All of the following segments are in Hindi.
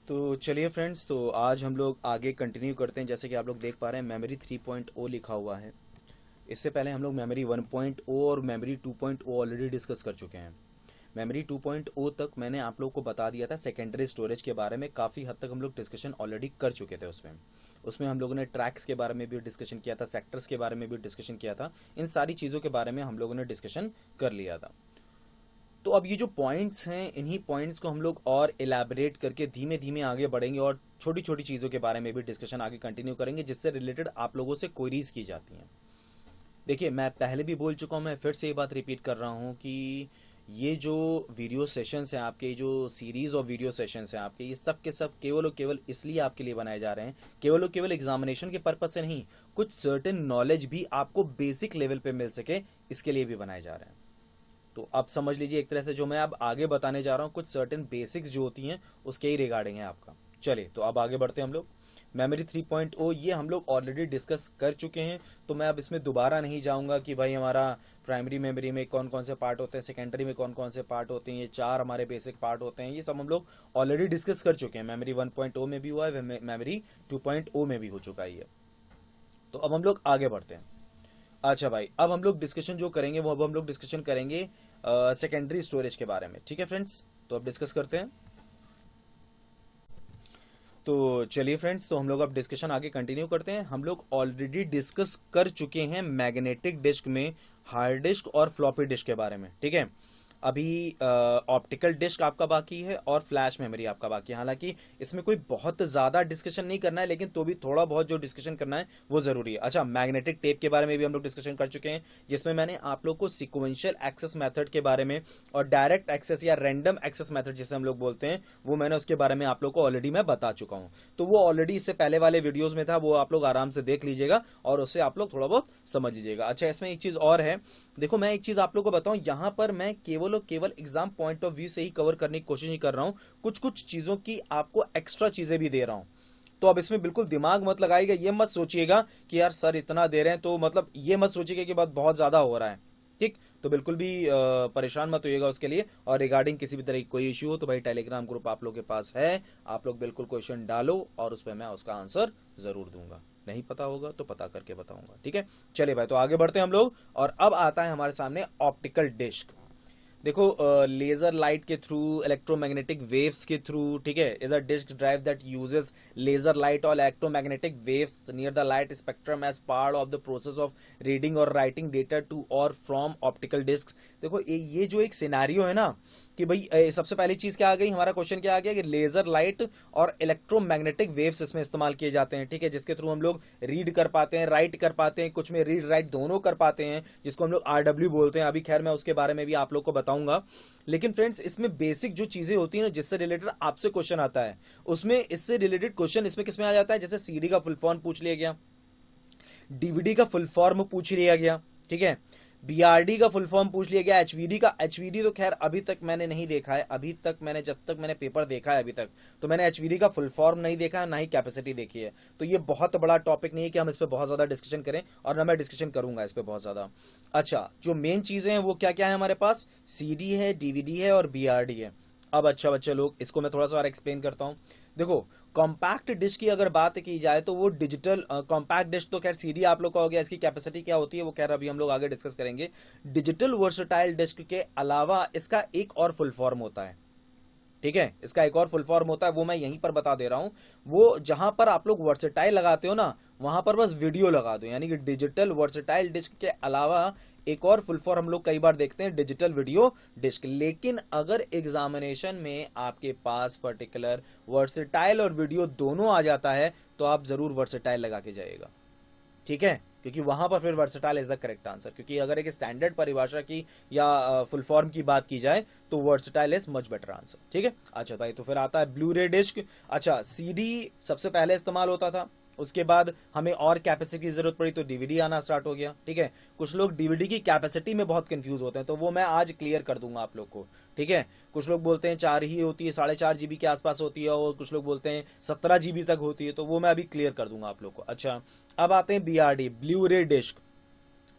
तो चलिए फ्रेंड्स, तो आज हम लोग आगे कंटिन्यू करते हैं। जैसे कि आप लोग देख पा रहे हैं मेमोरी 3.0 लिखा हुआ है। इससे पहले हम लोग मेमोरी 1.0 और मेमोरी 2.0 ऑलरेडी डिस्कस कर चुके हैं। मेमोरी 2.0 तक मैंने आप लोग को बता दिया था सेकेंडरी स्टोरेज के बारे में। काफ़ी हद तक हम लोग डिस्कशन ऑलरेडी कर चुके थे उसमें हम लोगों ने ट्रैक्स के बारे में भी डिस्कशन किया था, सेक्टर्स के बारे में भी डिस्कशन किया था। इन सारी चीज़ों के बारे में हम लोगों ने डिस्कशन कर लिया था। तो अब ये जो पॉइंट्स हैं, इन्हीं पॉइंट्स को हम लोग और इलेबरेट करके धीमे धीमे आगे बढ़ेंगे और छोटी छोटी चीज़ों के बारे में भी डिस्कशन आगे कंटिन्यू करेंगे, जिससे रिलेटेड आप लोगों से क्वेरीज की जाती हैं। देखिए, मैं पहले भी बोल चुका हूँ, मैं फिर से ये बात रिपीट कर रहा हूँ कि ये जो वीडियो सेशंस हैं आपके, जो सीरीज ऑफ वीडियो सेशंस हैं आपके, ये सब के सब केवल और केवल इसलिए आपके लिए बनाए जा रहे हैं, केवल और केवल एग्जामिनेशन के पर्पज से नहीं, कुछ सर्टेन नॉलेज भी आपको बेसिक लेवल पे मिल सके, इसके लिए भी बनाए जा रहे हैं। तो अब समझ लीजिए, एक तरह से जो मैं अब आगे बताने जा रहा हूँ, कुछ सर्टेन बेसिक्स जो होती हैं उसके ही रिगार्डिंग है आपका। चलिए, तो अब आगे बढ़ते हैं हम लोग। मेमोरी 3.0 ये हम लोग ऑलरेडी डिस्कस कर चुके हैं, तो मैं अब इसमें दोबारा नहीं जाऊंगा कि भाई हमारा प्राइमरी मेमोरी में कौन कौन से पार्ट होते हैं, सेकेंडरी में कौन कौन से पार्ट होते हैं, ये 4 हमारे बेसिक पार्ट होते हैं, ये सब हम लोग ऑलरेडी डिस्कस कर चुके हैं। मेमोरी 1.0 में भी हुआ है, मेमोरी 2.0 में भी हो चुका है ये। तो अब हम लोग आगे बढ़ते हैं। अच्छा भाई, अब हम लोग डिस्कशन जो करेंगे वो अब हम लोग डिस्कशन करेंगे सेकेंडरी स्टोरेज के बारे में। ठीक है फ्रेंड्स, तो अब डिस्कस करते हैं। तो चलिए फ्रेंड्स, तो हम लोग अब डिस्कशन आगे कंटिन्यू करते हैं। हम लोग ऑलरेडी डिस्कस कर चुके हैं मैग्नेटिक डिस्क में हार्ड डिस्क और फ्लॉपी डिस्क के बारे में। ठीक है, अभी ऑप्टिकल डिस्क आपका बाकी है और फ्लैश मेमोरी आपका बाकी है। हालांकि इसमें कोई बहुत ज्यादा डिस्कशन नहीं करना है, लेकिन तो भी थोड़ा बहुत जो डिस्कशन करना है वो जरूरी है। अच्छा, मैग्नेटिक टेप के बारे में भी हम लोग डिस्कशन कर चुके हैं, जिसमें मैंने आप लोग को सिक्वेंशियल एक्सेस मेथड के बारे में और डायरेक्ट एक्सेस या रैंडम एक्सेस मेथड जिसे हम लोग बोलते हैं, वो मैंने उसके बारे में आप लोग को ऑलरेडी मैं बता चुका हूं। तो वो ऑलरेडी इससे पहले वाले वीडियोज में था, वो आप लोग आराम से देख लीजिएगा और उससे आप लोग थोड़ा बहुत समझ लीजिएगा। अच्छा, इसमें एक चीज और है, देखो मैं एक चीज आप लोग को बताऊं, यहां पर मैं केवल और केवल एग्जाम पॉइंट ऑफ व्यू से ही कवर करने की कोशिश नहीं कर रहा हूं, कुछ कुछ चीजों की आपको एक्स्ट्रा चीजें भी दे रहा हूं। तो अब इसमें बिल्कुल दिमाग मत लगाइएगा, ये मत सोचिएगा कि यार सर इतना दे रहे हैं, तो मतलब ये मत सोचिएगा कि बात बहुत ज्यादा हो रहा है। ठीक, तो बिल्कुल भी परेशान मत होइएगा उसके लिए। और रिगार्डिंग किसी भी तरह की कोई इश्यू हो तो भाई टेलीग्राम ग्रुप आप लोग के पास है, आप लोग बिल्कुल क्वेश्चन डालो और उस पर मैं उसका आंसर जरूर दूंगा। नहीं पता होगा तो पता करके बताऊंगा। ठीक है, चलिए भाई, तो आगे बढ़ते हैं हम लोग। और अब आता है हमारे सामने ऑप्टिकल डिस्क। देखो, लेजर लाइट के थ्रू, इलेक्ट्रोमैग्नेटिक वेव्स के थ्रू, ठीक है, is a disc drive that uses laser light और electromagnetic waves near the light spectrum as part of the process of reading और राइटिंग डेटा टू और फ्रॉम ऑप्टिकल डिस्क। देखो, ये जो एक सिनेरियो है ना कि भाई सबसे पहली चीज क्या आ गई, हमारा क्वेश्चन क्या आ गया कि लेजर लाइट और इलेक्ट्रोमैग्नेटिक वेव्स इसमें इस्तेमाल किए जाते हैं। ठीक है, जिसके थ्रू हम लोग रीड कर पाते हैं, राइट कर पाते हैं, कुछ में रीड राइट दोनों कर पाते हैं, जिसको हम लोग आरडब्ल्यू बोलते हैं। अभी खैर मैं उसके बारे में भी आप लोग को बताऊंगा। लेकिन फ्रेंड्स, इसमें बेसिक जो चीजें होती है ना, जिससे रिलेटेड आपसे क्वेश्चन आता है, उसमें इससे रिलेटेड क्वेश्चन इसमें किसमें आ जाता है, जैसे सीडी का फुल फॉर्म पूछ लिया गया, डीवीडी का फुल फॉर्म पूछ लिया गया, ठीक है, बीआरडी का फुल फॉर्म पूछ लिया गया, एचवीडी का। एचवीडी तो खैर अभी तक मैंने नहीं देखा है, अभी तक मैंने जब तक मैंने पेपर देखा है अभी तक, तो मैंने एचवीडी का फुल फॉर्म नहीं देखा है, ना ही कैपेसिटी देखी है। तो ये बहुत बड़ा टॉपिक नहीं है कि हम इस पर बहुत ज्यादा डिस्कशन करें, और ना मैं डिस्कशन करूंगा इस पर बहुत ज्यादा। अच्छा, जो मेन चीजें हैं वो क्या क्या है हमारे पास, सीडी है, डीवीडी है और बीआरडी है। अब अच्छा बच्चे लोग, इसको मैं थोड़ा सा और एक्सप्लेन करता हूं। देखो, कॉम्पैक्ट डिस्क की अगर बात की जाए तो वो डिजिटल कॉम्पैक्ट डिस्क तो खैर सीडी आप लोग का हो गया, इसकी कैपेसिटी क्या होती है वो खैर अभी हम लोग आगे डिस्कस करेंगे। डिजिटल वर्सटाइल डिस्क के अलावा इसका एक और फुल फॉर्म होता है। ठीक है, इसका एक और फुल फॉर्म होता है, वो मैं यहीं पर बता दे रहा हूं। वो जहां पर आप लोग वर्सेटाइल लगाते हो ना, वहां पर बस वीडियो लगा दो, यानी कि डिजिटल वर्सेटाइल डिस्क के अलावा एक और फुल फॉर्म हम लोग कई बार देखते हैं, डिजिटल वीडियो डिस्क। लेकिन अगर एग्जामिनेशन में आपके पास पर्टिकुलर वर्सेटाइल और वीडियो दोनों आ जाता है, तो आप जरूर वर्सेटाइल लगा के जाइएगा। ठीक है, क्योंकि वहां पर फिर versatile is the correct answer. क्योंकि अगर एक स्टैंडर्ड परिभाषा की या फुल फॉर्म की बात की जाए तो versatile is much better answer. ठीक है, अच्छा भाई, तो फिर आता है ब्लू रे डिस्क। अच्छा, सीडी सबसे पहले इस्तेमाल होता था, उसके बाद हमें और कैपेसिटी की जरूरत पड़ी तो डीवीडी आना स्टार्ट हो गया। ठीक है, कुछ लोग डीवीडी की कैपेसिटी में बहुत कंफ्यूज होते हैं, तो वो मैं आज क्लियर कर दूंगा आप लोग को। ठीक है, कुछ लोग बोलते हैं 4 ही होती है, 4.5 जीबी के आसपास होती है, और कुछ लोग बोलते हैं 17 जीबी तक होती है, तो वो मैं अभी क्लियर कर दूंगा आप लोग को। अच्छा, अब आते हैं बीआरडी, ब्लू रे डिस्क।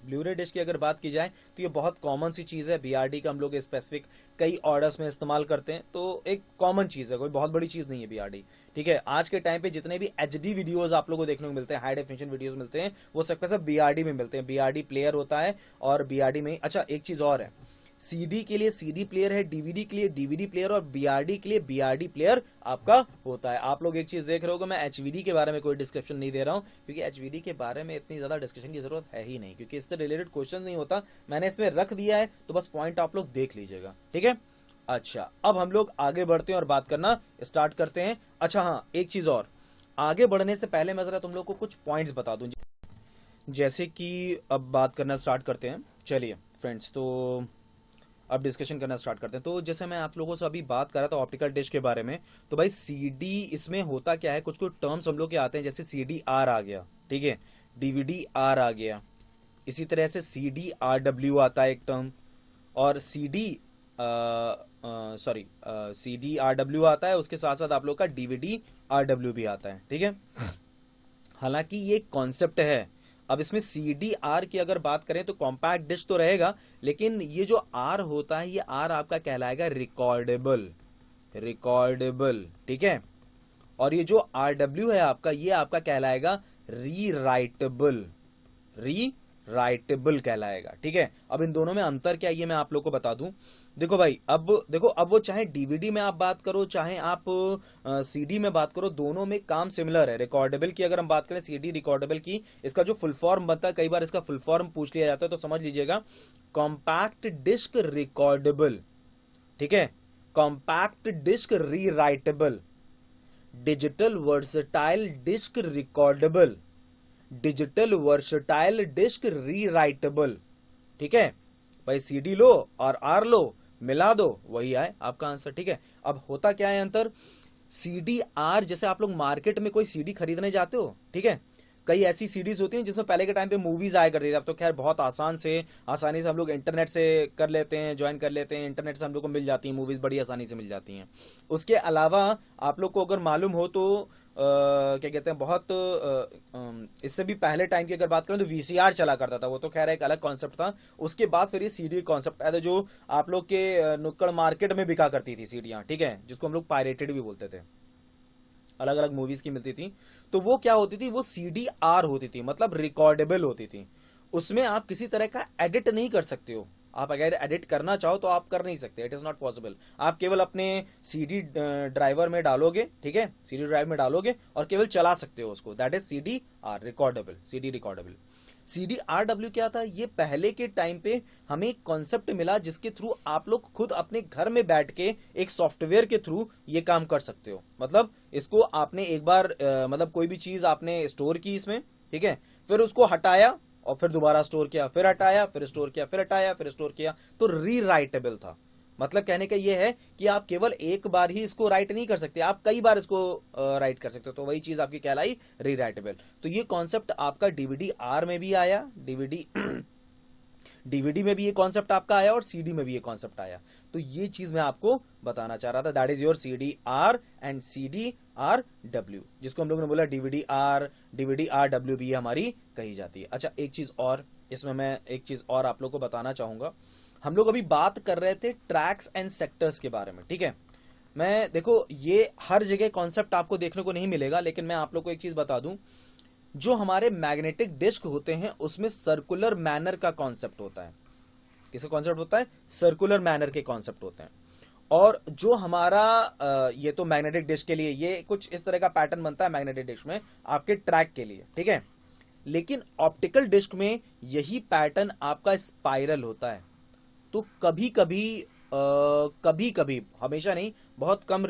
ब्लू रे डिश की अगर बात की जाए तो ये बहुत कॉमन सी चीज़ है। बीआरडी का हम लोग स्पेसिफिक कई ऑर्डर्स में इस्तेमाल करते हैं, तो एक कॉमन चीज़ है, कोई बहुत बड़ी चीज़ नहीं है बीआरडी। ठीक है, आज के टाइम पे जितने भी एचडी वीडियोस आप लोगों को देखने को मिलते हैं, हाई डेफिनेशन वीडियोस मिलते हैं, वो सब बीआरडी में मिलते हैं। बीआरडी प्लेयर होता है और बीआरडी में, अच्छा एक चीज़ और है, सीडी के लिए सीडी प्लेयर है, डीवीडी के लिए डीवीडी प्लेयर और बीआरडी के लिए बीआरडी प्लेयर आपका होता है। आप लोग एक चीज देख रहे हो, मैं एचवीडी के बारे में कोई डिस्क्रिप्शन नहीं दे रहा हूं, क्योंकि एचवीडी के बारे में इतनी ज्यादा डिस्कशन की जरूरत है ही नहीं, क्योंकि इससे रिलेटेड क्वेश्चन नहीं होता। मैंने इसमें रख दिया है, तो बस पॉइंट आप लोग देख लीजिएगा, ठीक है। अच्छा, अब हम लोग आगे बढ़ते हैं और बात करना स्टार्ट करते हैं। अच्छा हाँ, एक चीज और, आगे बढ़ने से पहले मैं जरा तुम लोग को कुछ पॉइंट्स बता दूं, जैसे कि अब बात करना स्टार्ट करते हैं। चलिए फ्रेंड्स, तो अब डिस्कशन करना स्टार्ट करते हैं। तो जैसे मैं आप लोगों से अभी बात कर रहा था ऑप्टिकल डिश के बारे में, तो भाई सीडी इसमें होता क्या है, कुछ कुछ टर्म्स हम लोग के आते हैं, जैसे सीडी आर आ गया, ठीक है, डीवीडी आर आ गया, इसी तरह से सीडी आर डब्ल्यू आता है एक टर्म, और सीडी सीडी आर डब्ल्यू आता है, उसके साथ साथ आप लोग का डीवीडी आर डब्ल्यू भी आता है, ठीक है। हालांकि ये कॉन्सेप्ट है। अब इसमें सी डी आर की अगर बात करें तो कॉम्पैक्ट डिश तो रहेगा, लेकिन ये जो आर होता है, ये आर आपका कहलाएगा रिकॉर्डेबल, रिकॉर्डेबल, ठीक है। और ये जो आर डब्ल्यू है आपका, ये आपका कहलाएगा री राइटेबल, री राइटेबल कहलाएगा, ठीक है। अब इन दोनों में अंतर क्या है ये मैं आप लोग को बता दूं। देखो भाई, अब देखो, अब वो चाहे डीवीडी में आप बात करो, चाहे आप सीडी में बात करो, दोनों में काम सिमिलर है। रिकॉर्डेबल की अगर हम बात करें, सीडी रिकॉर्डेबल की, इसका जो फुल फॉर्म बनता है, कई बार इसका फुल फॉर्म पूछ लिया जाता है, तो समझ लीजिएगा, कॉम्पैक्ट डिस्क रिकॉर्डेबल, ठीक है, compact disc rewritable, digital versatile disc recordable, digital versatile disc rewritable, ठीक है भाई। सीडी लो और आर लो, मिला दो, वही आए आपका आंसर, ठीक है। अब होता क्या है अंतर, सीडी आर, जैसे आप लोग मार्केट में कोई सीडी खरीदने जाते हो, ठीक है, कई ऐसी सीडीज होती हैं जिसमें पहले के टाइम पे मूवीज आया करती थी। अब तो खैर बहुत आसानी से हम लोग इंटरनेट से कर लेते हैं, ज्वाइन कर लेते हैं, इंटरनेट से हम लोग को मिल जाती हैं मूवीज, बड़ी आसानी से मिल जाती हैं। उसके अलावा आप लोग को अगर मालूम हो तो क्या कहते हैं, बहुत इससे भी पहले टाइम की अगर बात करें तो वीसीआर चला करता था, वो तो खैर एक अलग कॉन्सेप्ट था। उसके बाद फिर ये सीडी कॉन्सेप्ट आया था, जो आप लोग के नुक्कड़ मार्केट में बिका करती थी सीडियां, ठीक है, जिसको हम लोग पायरेटेड भी बोलते थे, अलग अलग मूवीज की मिलती थी। तो वो क्या होती थी, वो सीडी आर होती थी, मतलब रिकॉर्डेबल होती थी। उसमें आप किसी तरह का एडिट नहीं कर सकते हो। आप अगर एडिट करना चाहो तो आप कर नहीं सकते, इट इज नॉट पॉसिबल। आप केवल अपने सीडी ड्राइवर में डालोगे, ठीक है, सीडी ड्राइव में डालोगे और केवल चला सकते हो उसको, that is CD are recordable, CD recordable. CD R W क्या था, ये पहले के टाइम पे हमें एक कॉन्सेप्ट मिला जिसके थ्रू आप लोग खुद अपने घर में बैठ के एक सॉफ्टवेयर के थ्रू ये काम कर सकते हो। मतलब इसको आपने एक बार मतलब कोई भी चीज आपने स्टोर की इसमें, ठीक है, फिर उसको हटाया और फिर दोबारा स्टोर किया, फिर हटाया, फिर स्टोर किया, फिर हटाया, फिर स्टोर किया, तो री राइटेबल था। मतलब कहने का यह है कि आप केवल एक बार ही इसको राइट नहीं कर सकते, आप कई बार इसको राइट कर सकते हो, तो वही चीज आपकी कहलाई री राइटेबल। तो ये कॉन्सेप्ट आपका डीवीडी आर में भी आया, डीवीडी में भी ये कॉन्सेप्ट आपका आया और सीडी में भी ये कॉन्सेप्ट आया। तो ये चीज मैं आपको बताना चाह रहा था, that is your CD are and CD R W, जिसको हम लोग ने बोला डीवीडी आर डब्ल्यू भी हमारी कही जाती है। अच्छा, एक चीज और इसमें मैं एक चीज और आप लोग को बताना चाहूंगा। हम लोग अभी बात कर रहे थे ट्रैक्स एंड सेक्टर्स के बारे में, ठीक है। मैं देखो, ये हर जगह कॉन्सेप्ट आपको देखने को नहीं मिलेगा, लेकिन मैं आप लोग को एक चीज बता दूं, जो हमारे मैग्नेटिक डिस्क होते हैं उसमें सर्कुलर मैनर का कॉन्सेप्ट होता है। किसका कॉन्सेप्ट होता है, सर्कुलर मैनर के कॉन्सेप्ट होते हैं। और जो हमारा ये तो मैग्नेटिक डिस्क के लिए ये कुछ इस तरह का पैटर्न बनता है मैग्नेटिक डिस्क में आपके ट्रैक के लिए, ठीक है। लेकिन ऑप्टिकल डिस्क में यही पैटर्न आपका स्पाइरल होता है। तो कभी कभी, हमेशा नहीं, बहुत कम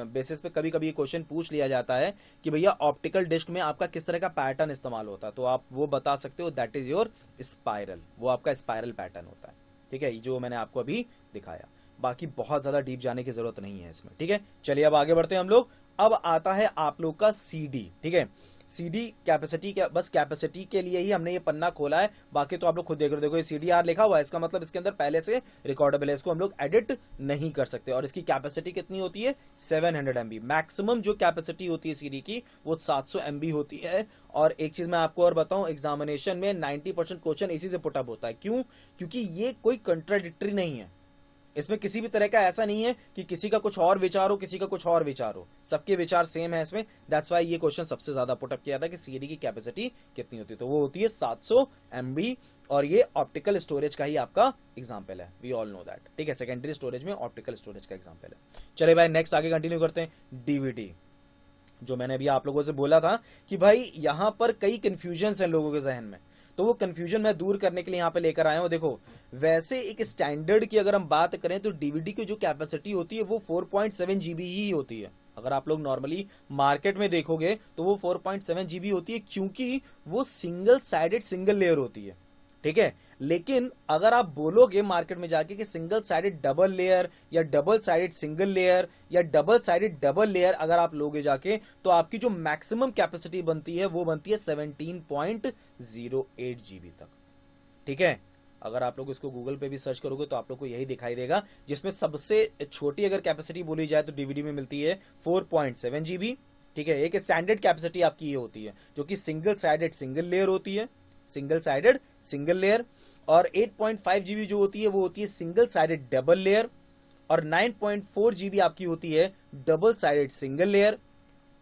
बेसिस पे कभी कभी क्वेश्चन पूछ लिया जाता है कि भैया ऑप्टिकल डिस्क में आपका किस तरह का पैटर्न इस्तेमाल होता है, तो आप वो बता सकते हो, दैट इज योर स्पाइरल, वो आपका स्पाइरल पैटर्न होता है, ठीक है, जो मैंने आपको अभी दिखाया। बाकी बहुत ज्यादा डीप जाने की जरूरत नहीं है इसमें, ठीक है। चलिए अब आगे बढ़ते हैं हम लोग। अब आता है आप लोग का सीडी, ठीक है। सीडी कैपेसिटी के, बस कैपेसिटी के लिए ही हमने ये पन्ना खोला है, बाकी तो आप लोग खुद देख रहे हो, देखो ये CDR लिखा हुआ है, इसका मतलब इसके अंदर पहले से रिकॉर्डेबल है, इसको हम लोग एडिट नहीं कर सकते। और इसकी कैपेसिटी कितनी होती है 700 MB, मैक्सिमम जो कैपेसिटी होती है सीडी की वो 700 MB होती है। और एक चीज मैं आपको और बताऊं, एग्जामिनेशन में 90% क्वेश्चन इसी से पुटअप होता है। क्यों? क्योंकि ये कोई कंट्राडिक्टरी नहीं है, इसमें किसी भी तरह का ऐसा नहीं है कि किसी का कुछ और विचार हो, किसी का कुछ और विचार हो, सबके विचार सेम है इसमें। दैट्स वाई ये क्वेश्चन सबसे ज्यादा पुटअप किया था कि सीडी की कैपेसिटी कितनी होती है, तो वो होती है 700 MB। और ये ऑप्टिकल स्टोरेज का ही आपका एग्जांपल है, वी ऑल नो दैट, ठीक है, सेकेंडरी स्टोरेज में ऑप्टिकल स्टोरेज का एग्जांपल है। चलिए भाई नेक्स्ट आगे कंटिन्यू करते हैं। डीवीडी, जो मैंने अभी आप लोगों से बोला था कि भाई यहां पर कई कंफ्यूजन है लोगों के जहन में, तो वो कंफ्यूजन मैं दूर करने के लिए यहां पे लेकर आया हूं। देखो वैसे एक स्टैंडर्ड की अगर हम बात करें तो डीवीडी की जो कैपेसिटी होती है वो 4.7 GB ही होती है। अगर आप लोग नॉर्मली मार्केट में देखोगे तो वो 4.7 GB होती है, क्योंकि वो सिंगल साइडेड सिंगल लेयर होती है, ठीक है। लेकिन अगर आप बोलोगे मार्केट में जाके कि सिंगल साइडेड डबल लेयर या डबल साइडेड सिंगल लेयर या डबल साइडेड डबल लेयर अगर आप लोगे जाके, तो आपकी जो मैक्सिमम कैपेसिटी बनती है वो बनती है 17.08 GB तक, ठीक है। अगर आप लोग इसको गूगल पे भी सर्च करोगे तो आप लोग को यही दिखाई देगा, जिसमें सबसे छोटी अगर कैपेसिटी बोली जाए तो डीवीडी में मिलती है 4.7 GB, ठीक है। एक स्टैंडर्ड कैपेसिटी आपकी ये होती है जो कि सिंगल साइडेड सिंगल लेयर होती है, सिंगल साइडेड सिंगल लेयर। और 8.5 GB जो होती है वो होती है सिंगल साइडेड डबल लेयर। और 9.4 GB आपकी होती है डबल साइडेड सिंगल लेयर।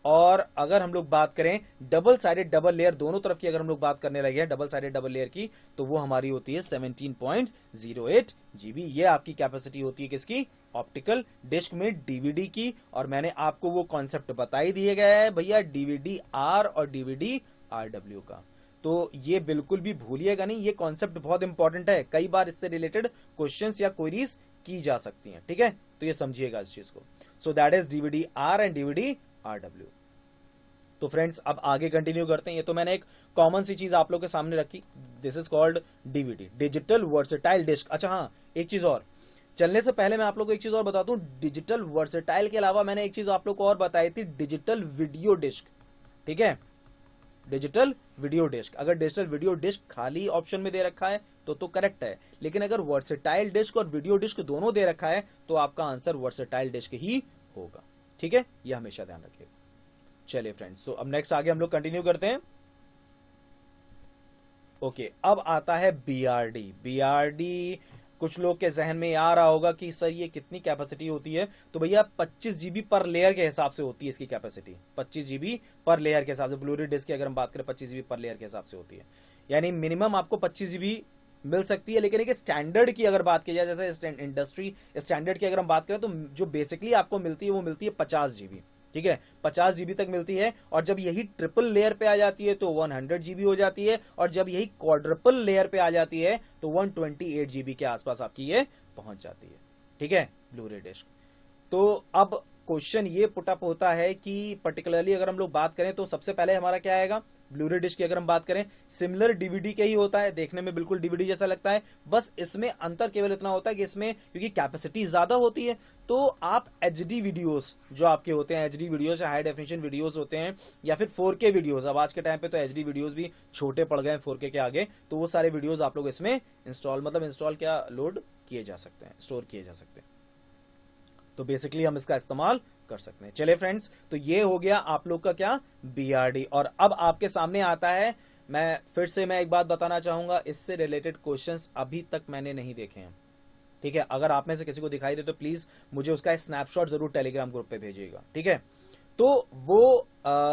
और अगर हम लोग बात करें डबल साइडेड डबल लेयर दोनों तरफ की, अगर हम लोग बात करने लगे हैं डबल साइडेड डबल लेयर की, तो वो हमारी होती है 17.08 GB। ये आपकी कैपेसिटी होती है किसकी? ऑप्टिकल डिस्क में डीवीडी की। और मैंने आपको वो कॉन्सेप्ट बता ही दिया गया है भैया, डीवीडी आर और डीवीडी RW का, तो ये बिल्कुल भी भूलिएगा नहीं, ये कॉन्सेप्ट बहुत इंपॉर्टेंट है, कई बार इससे रिलेटेड क्वेश्चंस या क्वेरीज की जा सकती हैं, ठीक है, तो ये समझिएगा इस चीज को। So that is DVD R and DVD RW। तो फ्रेंड्स अब आगे कंटिन्यू करते हैं। ये तो मैंने एक कॉमन सी चीज आप लोग के सामने रखी, this is called DVD, digital versatile disc. अच्छा हाँ, एक चीज और, चलने से पहले मैं आप लोग को एक चीज और बता दूं, डिजिटल वर्सेटाइल के अलावा मैंने एक चीज आप लोग को और बताई थी, डिजिटल वीडियो डिस्क, ठीक है, डिजिटल वीडियो डिस्क। अगर डिजिटल वीडियो डिस्क खाली ऑप्शन में दे रखा है तो करेक्ट है, लेकिन अगर वर्सेटाइल डिस्क और वीडियो डिस्क दोनों दे रखा है तो आपका आंसर वर्सेटाइल डिस्क ही होगा, ठीक है, यह हमेशा ध्यान रखिएगा। चलिए फ्रेंड्स, तो अब नेक्स्ट आगे हम लोग कंटिन्यू करते हैं। ओके, अब आता है बीआरडी। बीआरडी कुछ लोग के जहन में आ रहा होगा कि सर ये कितनी कैपेसिटी होती है, तो भैया 25 GB पर लेयर के हिसाब से होती है इसकी कैपेसिटी, 25 GB पर लेयर के हिसाब से। ब्लूटूथ डिस्क की अगर हम बात करें 25 GB पर लेयर के हिसाब से होती है, यानी मिनिमम आपको 25 GB मिल सकती है। लेकिन एक स्टैंडर्ड की अगर बात की जाए, जैसे इंडस्ट्री स्टैंडर्ड की अगर हम बात करें, तो जो बेसिकली आपको मिलती है वो मिलती है 50 GB, ठीक है, 50 GB तक मिलती है। और जब यही ट्रिपल लेयर पे आ जाती है तो 100 GB हो जाती है। और जब यही क्वाड्रपल लेयर पे आ जाती है तो 128 GB के आसपास आपकी ये पहुंच जाती है, ठीक है, ब्लू-रे डिस्क। तो अब क्वेश्चन ये पुटअप होता है कि पर्टिकुलरली अगर हम लोग बात करें तो सबसे पहले हमारा क्या आएगा, ब्लू-रे डिस्क की अगर हम बात करें, सिमिलर डीवीडी के ही होता है, देखने में बिल्कुल डीवीडी जैसा लगता है, बस इसमें अंतर केवल इतना होता है कि इसमें क्योंकि कैपेसिटी ज्यादा होती है तो आप एचडी वीडियोस जो आपके होते हैं, एचडी वीडियोस या हाई डेफिनेशन वीडियोस होते हैं, या फिर 4K वीडियोस, अब आज के टाइम पे तो एचडी वीडियोस भी छोटे पड़ गए 4K के आगे, तो वो सारे वीडियोस आप लोग इसमें इंस्टॉल क्या लोड किए जा सकते हैं, स्टोर किए जा सकते हैं, तो बेसिकली हम इसका इस्तेमाल कर सकते हैं। चलिए फ्रेंड्स, तो ये हो गया आप लोग का क्या, बीआरडी। और अब आपके सामने आता है, मैं फिर से एक बात बताना चाहूंगा, इससे रिलेटेड क्वेश्चंस अभी तक मैंने नहीं देखे हैं, ठीक है। अगर आप में से किसी को दिखाई दे तो प्लीज मुझे उसका स्नैपशॉट जरूर टेलीग्राम ग्रुप पे भेजिएगा, ठीक है। तो वो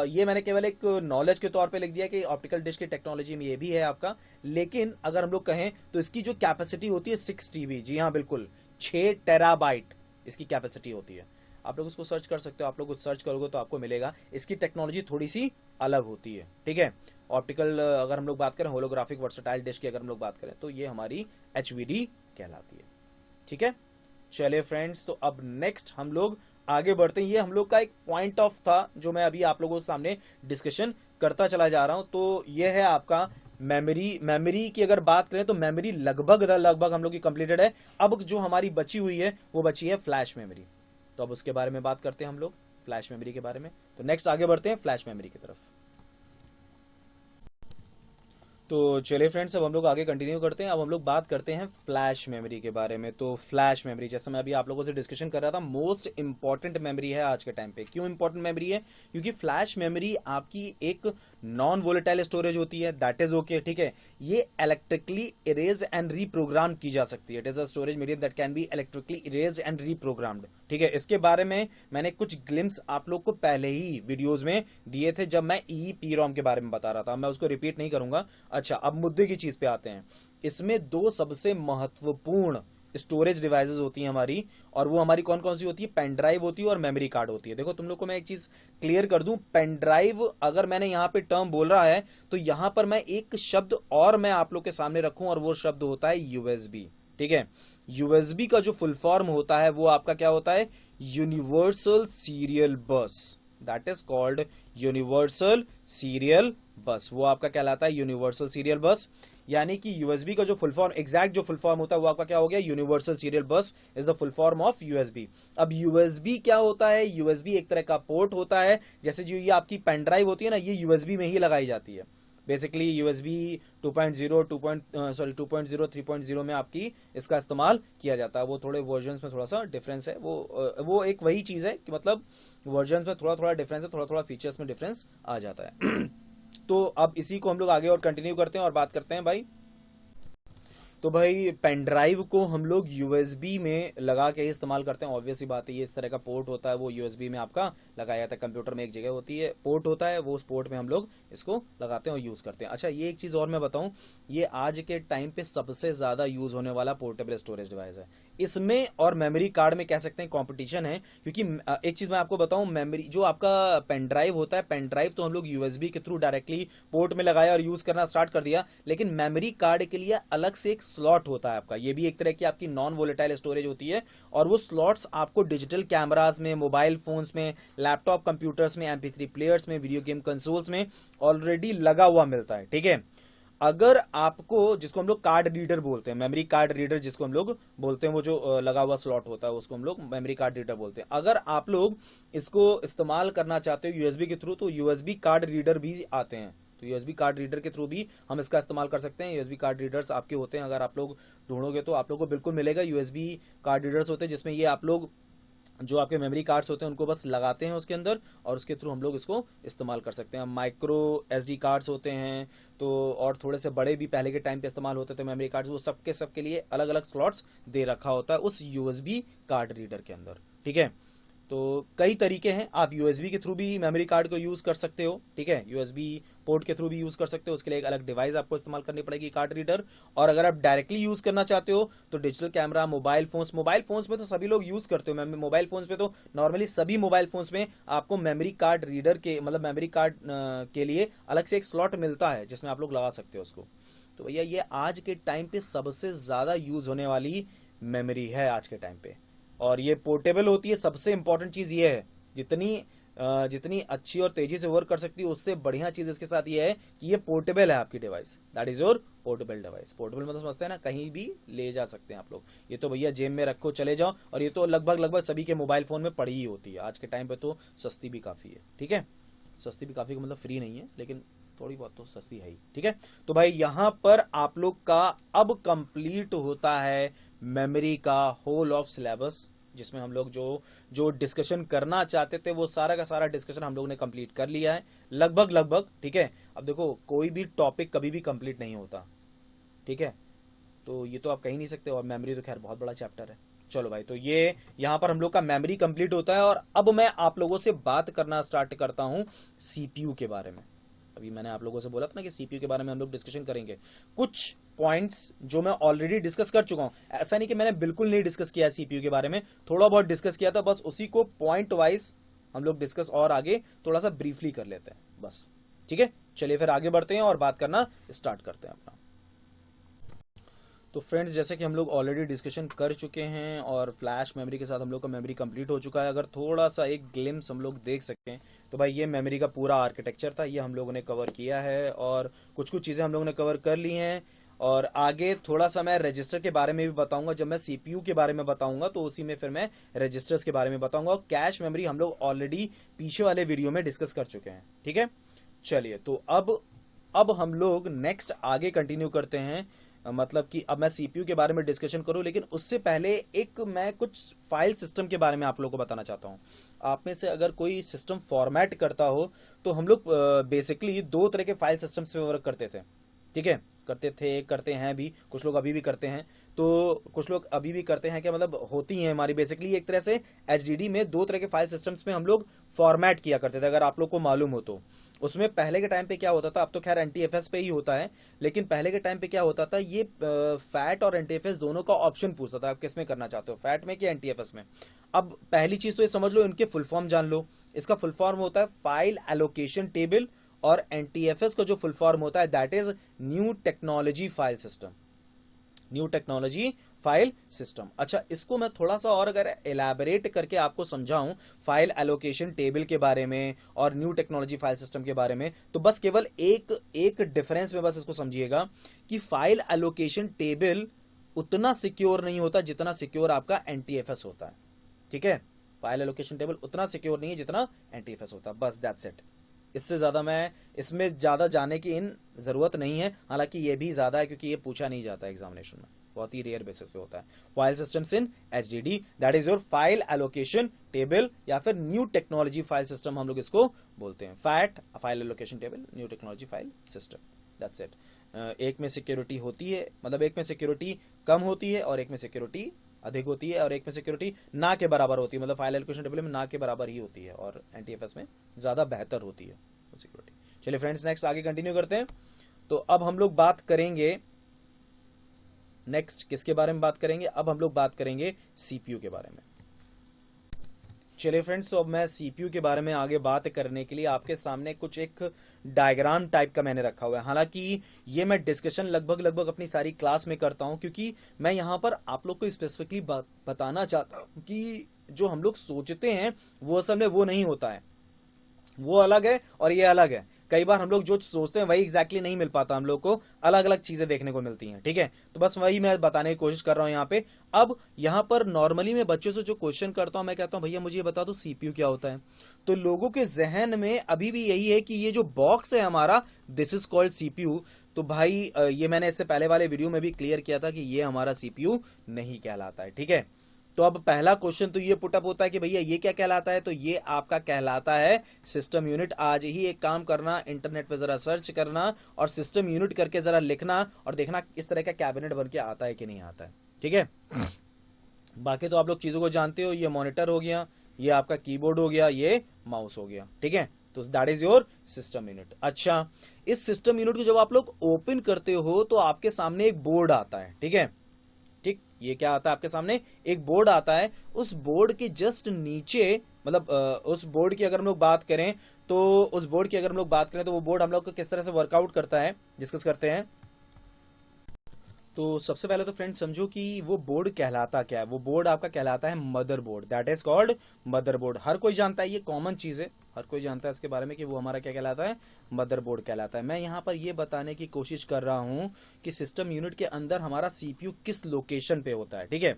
ये मैंने केवल एक नॉलेज के तौर पे लिख दिया कि ऑप्टिकल डिस्क की टेक्नोलॉजी में ये भी है आपका, लेकिन अगर हम लोग कहें तो इसकी जो कैपेसिटी होती है 6 TB, जी हाँ बिल्कुल 6 टेराबाइट इसकी कैपेसिटी होती है। आप लोग उसको सर्च कर सकते हो, आप लोग सर्च करोगे तो आपको मिलेगा। इसकी टेक्नोलॉजी थोड़ी सी अलग होती है, ठीक है। ऑप्टिकल अगर हम लोग बात करें, होलोग्राफिक वर्सेटाइल डिस्क की अगर हम लोग बात करें तो ये हमारी HVD कहलाती है, ठीक है। चलिए फ्रेंड्स, तो अब नेक्स्ट हम लोग आगे बढ़ते हैं। ये हम लोग का एक पॉइंट ऑफ था जो मैं अभी आप लोगों के सामने डिस्कशन करता चला जा रहा हूं। तो ये है आपका मेमोरी की अगर बात करें तो मेमोरी लगभग हम लोग की कंप्लीटेड है। अब जो हमारी बची हुई है वो बची है फ्लैश मेमोरी, तो अब उसके बारे में बात करते हैं हम लोग, फ्लैश मेमोरी के बारे में। तो नेक्स्ट आगे बढ़ते हैं फ्लैश मेमोरी की तरफ। तो चलिए फ्रेंड्स, अब हम लोग आगे कंटिन्यू करते हैं। अब हम लोग बात करते हैं फ्लैश मेमोरी के बारे में। तो फ्लैश मेमोरी, जैसे मैं अभी आप लोगों से डिस्कशन कर रहा था, मोस्ट इंपॉर्टेंट मेमोरी है आज के टाइम पे। क्यों इंपॉर्टेंट मेमोरी है? क्योंकि फ्लैश मेमोरी आपकी एक नॉन वोलेटाइल स्टोरेज होती है, दैट इज ओके, ठीक है। ये इलेक्ट्रिकली इरेज्ड एंड रीप्रोग्राम की जा सकती है। It is a storage medium that can be electrically erased and reprogrammed, ठीक है। इसके बारे में मैंने कुछ ग्लिम्स आप लोग को पहले ही वीडियोज में दिए थे जब मैं EEPROM के बारे में बता रहा था, मैं उसको रिपीट नहीं करूंगा। अच्छा, अब मुद्दे की चीज पे आते हैं। इसमें दो सबसे महत्वपूर्ण स्टोरेज डिवाइसेस होती हैं हमारी, और वो हमारी कौन कौन सी होती है? पेन ड्राइव होती है और मेमोरी कार्ड होती है। देखो तुम लोग को मैं एक चीज क्लियर कर दूं, पेन ड्राइव अगर मैंने यहां पे टर्म बोल रहा है तो यहां पर मैं एक शब्द और मैं आप लोग के सामने रखूं, और वो शब्द होता है यूएसबी, ठीक है। यूएसबी का जो फुल फॉर्म होता है वो आपका क्या होता है? यूनिवर्सल सीरियल बस, that is called universal serial बस। वो आपका कहलाता है यूनिवर्सल सीरियल बस। यानी कि यूएसबी का जो फुल फॉर्म, एग्जैक्ट जो फुल फॉर्म होता है वो आपका क्या हो गया? यूनिवर्सल सीरियल बस is the full form of USB. अब यूएसबी क्या होता है? यूएसबी एक तरह का पोर्ट होता है, जैसे जो ये आपकी पेन ड्राइव होती है ना, ये यूएसबी में ही लगाई जाती है। बेसिकली यूएसबी 2.0, 2.0, 3.0 में आपकी इसका इस्तेमाल किया जाता है। वो थोड़े वर्जन्स में थोड़ा सा डिफरेंस है, वो एक वही चीज है कि मतलब वर्जन्स में थोड़ा थोड़ा डिफरेंस है, थोड़ा थोड़ा फीचर्स में डिफरेंस आ जाता है। तो अब इसी को हम लोग आगे और कंटिन्यू करते हैं और बात करते हैं भाई। तो भाई पेन ड्राइव को हम लोग यूएसबी में लगा के ही इस्तेमाल करते हैं। ऑब्वियस ही बात है, ये इस तरह का पोर्ट होता है, वो यूएसबी में आपका लगाया जाता है। कंप्यूटर में एक जगह होती है, पोर्ट होता है, वो उस पोर्ट में हम लोग इसको लगाते हैं और यूज करते हैं। अच्छा, ये एक चीज और मैं बताऊं, ये आज के टाइम पे सबसे ज्यादा यूज होने वाला पोर्टेबल स्टोरेज डिवाइस है। इसमें और मेमोरी कार्ड में कह सकते हैं कंपटीशन है, क्योंकि एक चीज मैं आपको बताऊं, मेमोरी जो आपका पेन ड्राइव होता है, पेन ड्राइव तो हम लोग यूएसबी के थ्रू डायरेक्टली पोर्ट में लगाया और यूज करना स्टार्ट कर दिया, लेकिन मेमोरी कार्ड के लिए अलग से एक स्लॉट होता है आपका। ये भी एक तरह की आपकी नॉन वोलेटाइल स्टोरेज होती है, और वो स्लॉट्स आपको डिजिटल कैमरास में, मोबाइल फोन्स में, लैपटॉप कंप्यूटर्स में, MP3 प्लेयर्स में, वीडियो गेम कंसोल्स में ऑलरेडी लगा हुआ मिलता है, ठीक है। अगर आपको, जिसको हम लोग कार्ड रीडर बोलते हैं, मेमोरी कार्ड रीडर जिसको हम लोग बोलते हैं, वो जो लगा हुआ स्लॉट होता है उसको हम लोग मेमोरी कार्ड रीडर बोलते हैं। अगर आप लोग इसको इस्तेमाल करना चाहते हो यूएसबी के थ्रू, तो यूएसबी कार्ड रीडर भी आते हैं। तो यूएसबी कार्ड रीडर के थ्रू भी हम इसका इस्तेमाल कर सकते हैं। यूएसबी कार्ड रीडर्स आपके होते हैं, अगर आप लोग ढूंढोगे तो आप लोग को बिल्कुल मिलेगा। यूएसबी कार्ड रीडर्स होते हैं जिसमें ये आप लोग जो आपके मेमोरी कार्ड्स होते हैं उनको बस लगाते हैं उसके अंदर, और उसके थ्रू हम लोग इसको इस्तेमाल कर सकते हैं। माइक्रो SD कार्ड्स होते हैं, तो और थोड़े से बड़े भी पहले के टाइम पे इस्तेमाल होते थे मेमोरी कार्ड्स, वो सबके लिए अलग अलग स्लॉट्स दे रखा होता है उस यूएसबी कार्ड रीडर के अंदर, ठीक है। तो कई तरीके हैं, आप यूएसबी के थ्रू भी मेमोरी कार्ड को यूज कर सकते हो, ठीक है। यूएसबी पोर्ट के थ्रू भी यूज कर सकते हो, उसके लिए एक अलग डिवाइस आपको इस्तेमाल करनी पड़ेगी, कार्ड रीडर। और अगर आप डायरेक्टली यूज करना चाहते हो तो डिजिटल कैमरा, मोबाइल फोन्स में तो सभी लोग यूज करते हो। मोबाइल फोन्स में तो नॉर्मली सभी मोबाइल फोन्स में आपको मेमोरी कार्ड रीडर के, मतलब मेमोरी कार्ड के लिए अलग से एक स्लॉट मिलता है जिसमें आप लोग लगा सकते हो उसको। तो भैया ये आज के टाइम पे सबसे ज्यादा यूज होने वाली मेमोरी है आज के टाइम पे, और ये पोर्टेबल होती है। सबसे इंपॉर्टेंट चीज ये है, जितनी अच्छी और तेजी से वर्क कर सकती है, उससे बढ़िया चीज इसके साथ ये है कि ये पोर्टेबल है आपकी device, that is your portable device. Portable मतलब समझते हैं ना, कहीं भी ले जा सकते हैं आप लोग। ये तो भैया जेब में रखो चले जाओ, और ये तो लगभग सभी के मोबाइल फोन में पड़ी ही होती है आज के टाइम पे। तो सस्ती भी काफी है, ठीक है। सस्ती भी काफी, मतलब फ्री नहीं है, लेकिन थोड़ी बहुत तो सस्ती है ही, ठीक है। तो भाई यहां पर आप लोग का अब कंप्लीट होता है मेमोरी का होल ऑफ सिलेबस, जिसमें हम लोग जो डिस्कशन करना चाहते थे वो सारा का सारा डिस्कशन हम लोग ने कंप्लीट कर लिया है, लगभग, ठीक है। अब देखो, कोई भी टॉपिक कभी भी कंप्लीट नहीं होता, ठीक है। तो ये तो आप कह ही नहीं सकते, और मेमोरी तो खैर बहुत बड़ा चैप्टर है। चलो भाई, तो ये यहां पर हम लोग का मेमोरी कंप्लीट होता है, और अब मैं आप लोगों से बात करना स्टार्ट करता हूं CPU के बारे में। अभी मैंने आप लोगों से बोला था ना कि CPU के बारे में हम लोग डिस्कशन करेंगे। कुछ पॉइंट्स जो मैं ऑलरेडी डिस्कस कर चुका हूं, ऐसा नहीं कि मैंने बिल्कुल नहीं डिस्कस किया CPU के बारे में, थोड़ा बहुत डिस्कस किया था, बस उसी को पॉइंट वाइज हम लोग डिस्कस और आगे थोड़ा सा ब्रीफली कर लेते हैं बस, ठीक है। चलिए फिर आगे बढ़ते हैं और बात करना स्टार्ट करते हैं अपना। तो फ्रेंड्स, जैसे कि हम लोग ऑलरेडी डिस्कशन कर चुके हैं, और फ्लैश मेमोरी के साथ हम लोग का मेमोरी कंप्लीट हो चुका है। अगर थोड़ा सा एक ग्लिम्स हम लोग देख सकते हैं, तो भाई ये मेमोरी का पूरा आर्किटेक्चर था, ये हम लोगों ने कवर किया है, और कुछ चीज़ें हम लोगों ने कवर कर ली हैं। और आगे थोड़ा सा मैं रजिस्टर के बारे में भी बताऊंगा। जब मैं CPU के बारे में बताऊंगा तो उसी में फिर मैं रजिस्टर्स के बारे में बताऊंगा। और कैश मेमोरी हम लोग ऑलरेडी पीछे वाले वीडियो में डिस्कस कर चुके हैं, ठीक है। चलिए, तो अब अब हम लोग नेक्स्ट आगे कंटिन्यू करते हैं। मतलब कि अब मैं सीपीयू के बारे में डिस्कशन करूं, लेकिन उससे पहले एक मैं कुछ फाइल सिस्टम के बारे में आप लोगों को बताना चाहता हूं। आप में से अगर कोई सिस्टम फॉर्मेट करता हो तो हम लोग बेसिकली दो तरह के फाइल सिस्टम से वर्क करते थे, ठीक है। करते थे, करते हैं भी, कुछ लोग अभी भी करते हैं। तो कुछ लोग अभी भी करते हैं, क्या मतलब होती हैं हमारी बेसिकली एक तरह से एचडीडी में दो तरह के फाइल सिस्टम्स में हम लोग फॉर्मेट किया करते थे, अगर आप लोग को मालूम हो तो। उसमें पहले के टाइम पे क्या होता था, अब तो खैर एनटीएफएस पे ही होता है, लेकिन पहले के टाइम पे क्या होता था, ये फैट और एनटीएफएस दोनों का ऑप्शन पूछता था, आप किस में करना चाहते हो, फैट में कि एनटीएफएस में। अब पहली चीज तो ये समझ लो, इनके फुल फॉर्म जान लो। इसका फुल फॉर्म होता है फाइल एलोकेशन टेबल, और एनटीएफएस का जो फुल फॉर्म होता है that is new technology file system. New technology file system. अच्छा, इसको मैं थोड़ा सा और अगर एलैबोरेट करके आपको समझाऊं फाइल एलोकेशन टेबल के बारे में और न्यू टेक्नोलॉजी फाइल सिस्टम के बारे में, तो बस केवल एक डिफरेंस में बस इसको समझिएगा कि फाइल एलोकेशन टेबल उतना सिक्योर नहीं होता जितना सिक्योर आपका एनटीएफएस होता है, ठीक है। फाइल एलोकेशन टेबल उतना सिक्योर नहीं है जितना एनटीएफएस होता है, बस दैट्स इट। इससे ज्यादा मैं इसमें ज्यादा जाने की इन जरूरत नहीं है, हालांकि ये भी ज्यादा है क्योंकि ये पूछा नहीं जाता एग्जामिनेशन में, बहुत ही रेयर बेसिस पे होता है। File systems in HDD, that is your file allocation table, या फिर न्यू टेक्नोलॉजी फाइल सिस्टम हम लोग इसको बोलते हैं। Fat file allocation table, new technology file system, that's it. एक में सिक्योरिटी होती है, मतलब एक में सिक्योरिटी कम होती है और एक में सिक्योरिटी अधिक होती है, और एक में सिक्योरिटी ना के बराबर होती है, मतलब फाइल एलोकेशन टेबल में ना के बराबर ही होती है, और एनटीएफएस में ज्यादा बेहतर होती है सिक्योरिटी। चलिए फ्रेंड्स, नेक्स्ट आगे कंटिन्यू करते हैं। तो अब हम लोग बात करेंगे नेक्स्ट किसके बारे में बात करेंगे, अब हम लोग बात करेंगे सीपीयू के बारे में। चलिए फ्रेंड्स, तो अब मैं सीपीयू के बारे में आगे बात करने के लिए आपके सामने कुछ एक डायग्राम टाइप का मैंने रखा हुआ है। हालांकि ये मैं डिस्कशन लगभग अपनी सारी क्लास में करता हूं, क्योंकि मैं यहां पर आप लोग को स्पेसिफिकली बताना चाहता हूं कि जो हम लोग सोचते हैं वो असल में वो नहीं होता है, वो अलग है और ये अलग है। कई बार हम लोग जो सोचते हैं वही एग्जैक्टली नहीं मिल पाता, हम लोग को अलग अलग चीजें देखने को मिलती हैं, ठीक है। तो बस वही मैं बताने की कोशिश कर रहा हूं यहाँ पे। अब यहाँ पर नॉर्मली मैं बच्चों से जो क्वेश्चन करता हूं, मैं कहता हूं भैया मुझे ये बता दो सीपीयू क्या होता है। तो लोगों के जहन में अभी भी यही है कि ये जो बॉक्स है हमारा, दिस इज कॉल्ड सीपीयू। तो भाई ये मैंने इससे पहले वाले वीडियो में भी क्लियर किया था कि ये हमारा सीपीयू नहीं कहलाता है, ठीक है। तो अब पहला क्वेश्चन तो ये पुटअप होता है कि भैया ये क्या कहलाता है, तो ये आपका कहलाता है सिस्टम यूनिट। आज ही एक काम करना, इंटरनेट पे जरा सर्च करना और सिस्टम यूनिट करके जरा लिखना और देखना इस तरह का कैबिनेट बन के आता है कि नहीं आता है, ठीक है। बाकी तो आप लोग चीजों को जानते हो, ये मॉनिटर हो गया, ये आपका कीबोर्ड हो गया, ये माउस हो गया, ठीक है। तो that is your system unit. अच्छा, इस सिस्टम यूनिट को जब आप लोग ओपन करते हो तो आपके सामने एक बोर्ड आता है, ठीक है। ठीक, ये क्या आता है आपके सामने, एक बोर्ड आता है। उस बोर्ड के जस्ट नीचे, मतलब उस बोर्ड की अगर हम लोग बात करें तो उस बोर्ड की अगर हम लोग बात करें तो वो बोर्ड हम लोग को किस तरह से वर्कआउट करता है डिस्कस करते हैं। तो सबसे पहले तो फ्रेंड्स समझो कि वो बोर्ड कहलाता क्या है। वो बोर्ड आपका कहलाता है motherboard, that is called motherboard. हर कोई जानता है, ये कॉमन चीज है, हर कोई जानता है इसके बारे में कि वो हमारा क्या कहलाता है, मदरबोर्ड कहलाता है। मैं यहाँ पर ये बताने की कोशिश कर रहा हूं कि सिस्टम यूनिट के अंदर हमारा सीपीयू किस लोकेशन पे होता है, ठीक है।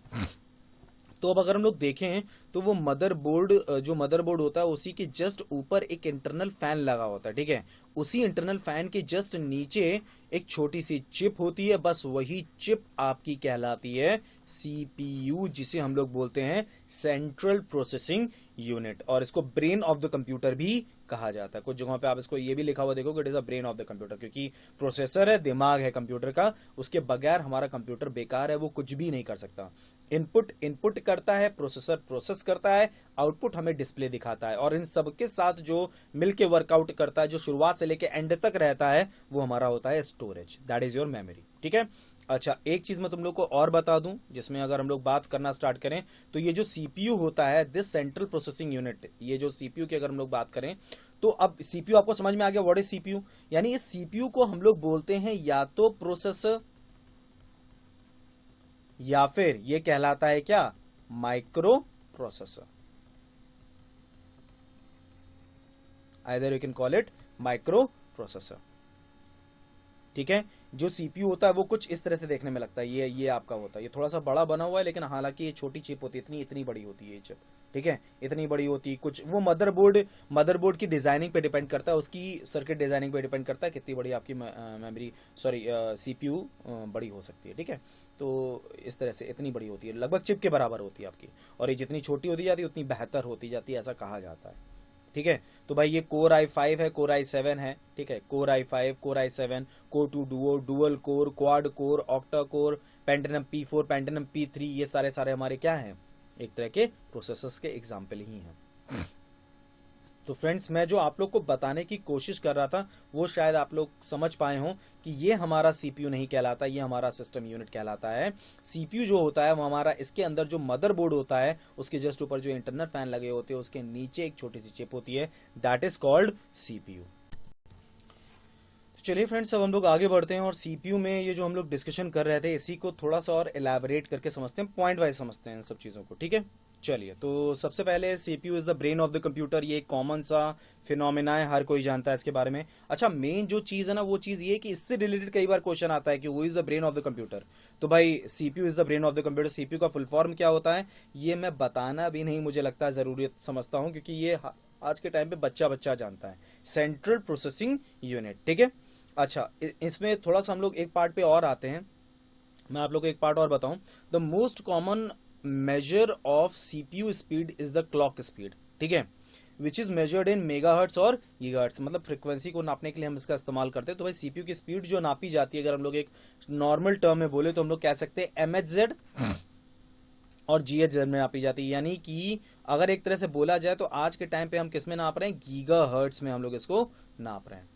तो अब अगर हम लोग देखें तो वो मदरबोर्ड, जो मदरबोर्ड होता है उसी के जस्ट ऊपर एक इंटरनल फैन लगा होता है, ठीक है। उसी इंटरनल फैन के जस्ट नीचे एक छोटी सी चिप होती है, बस वही चिप आपकी कहलाती है सीपीयू, जिसे हम लोग बोलते हैं सेंट्रल प्रोसेसिंग यूनिट, और इसको ब्रेन ऑफ द कंप्यूटर भी कहा जाता है। कुछ जगहों पे आप इसको ये भी लिखा हुआ देखोगे, it is a brain of the computer, क्योंकि प्रोसेसर है, दिमाग है कंप्यूटर का, उसके बगैर हमारा कंप्यूटर बेकार है, वो कुछ भी नहीं कर सकता। इनपुट करता है, प्रोसेसर प्रोसेस करता है, आउटपुट हमें डिस्प्ले दिखाता है, और इन सबके साथ जो मिलके वर्कआउट करता है, जो शुरुआत से लेके एंड तक रहता है, वो हमारा होता है storage, that is your memory, ठीक है। अच्छा, एक चीज मैं तुम लोग को और बता दूं, जिसमें अगर हम लोग बात करना स्टार्ट करें तो ये जो सीपीयू होता है, दिस सेंट्रल प्रोसेसिंग यूनिट, ये जो सीपीयू की अगर हम लोग बात करें तो अब सीपीयू आपको समझ में आ गया व्हाट इज सीपीयू। यानी इस सीपीयू को हम लोग बोलते हैं या तो प्रोसेसर, या फिर ये कहलाता है क्या, micro processor. Either you can call it micro processor, ठीक है। जो सीपीयू होता है वो कुछ इस तरह से देखने में लगता है, ये आपका होता है, ये थोड़ा सा बड़ा बना हुआ है, लेकिन हालांकि ये छोटी चिप होती है, इतनी बड़ी होती है ये चिप, ठीक है, इतनी बड़ी होती। कुछ वो मदरबोर्ड की डिजाइनिंग पे डिपेंड करता है, उसकी सर्किट डिजाइनिंग पे डिपेंड करता है कितनी बड़ी आपकी मेमोरी, सॉरी सीपीयू बड़ी हो सकती है। ठीक है, तो इस तरह से इतनी बड़ी होती है, लगभग चिप के बराबर होती है आपकी, और ये जितनी छोटी होती जाती है उतनी बेहतर होती जाती है, ऐसा कहा जाता है। ठीक है, तो भाई ये कोर i5 है, कोर i7 है। ठीक है, core i5, core i7, core 2 duo, dual core, quad core, octa core, Pentium P4, Pentium P3, ये सारे सारे हमारे क्या हैं, एक तरह के प्रोसेसर्स के एग्जाम्पल ही हैं। तो फ्रेंड्स, मैं जो आप लोग को बताने की कोशिश कर रहा था वो शायद आप लोग समझ पाए हों कि ये हमारा सीपीयू नहीं कहलाता, ये हमारा सिस्टम यूनिट कहलाता है। सीपीयू जो होता है वो हमारा, इसके अंदर जो मदरबोर्ड होता है उसके जस्ट ऊपर जो इंटरनल फैन लगे होते हैं उसके नीचे एक छोटी सी चिप होती है, दैट इज कॉल्ड सीपीयू। चलिए फ्रेंड्स, अब हम लोग आगे बढ़ते हैं और सीपीयू में ये जो हम लोग डिस्कशन कर रहे थे इसी को थोड़ा सा और एलैबोरेट करके समझते हैं, पॉइंट वाइज समझते हैं इन सब चीज़ों को। ठीक है, चलिए, तो सबसे पहले CPU is the brain of the computer, ये एक कॉमन सा फिनोमिना है, हर कोई जानता है इसके बारे में। अच्छा, मेन जो चीज़ है ना वो चीज़ ये है कि इससे रिलेटेड कई बार क्वेश्चन आता है कि वो is the brain of the computer. तो भाई CPU is the brain of the computer, CPU का फुल फॉर्म क्या होता है ये मैं बताना भी नहीं मुझे लगता है ज़रूरत समझता हूँ, क्योंकि ये आज के टाइम पे बच्चा बच्चा जानता है, सेंट्रल प्रोसेसिंग यूनिट। ठीक है, अच्छा, इसमें थोड़ा सा हम लोग एक पार्ट पे और आते हैं, मैं आप लोग को एक पार्ट और बताऊं। The most common measure of CPU speed is the clock speed. ठीक है, which is measured in megahertz और गीगाहर्ट्ज, मतलब फ्रीक्वेंसी को नापने के लिए हम इसका इस्तेमाल करते हैं। तो भाई सीपीयू की स्पीड जो नापी जाती है, अगर हम लोग एक नॉर्मल टर्म में बोले तो हम लोग कह सकते हैं MHz और GHz में नापी जाती है। यानी कि अगर एक तरह से बोला जाए तो आज के टाइम पे हम किस में नाप रहे हैं, गीगाहर्ट्ज में हम लोग इसको नाप रहे हैं।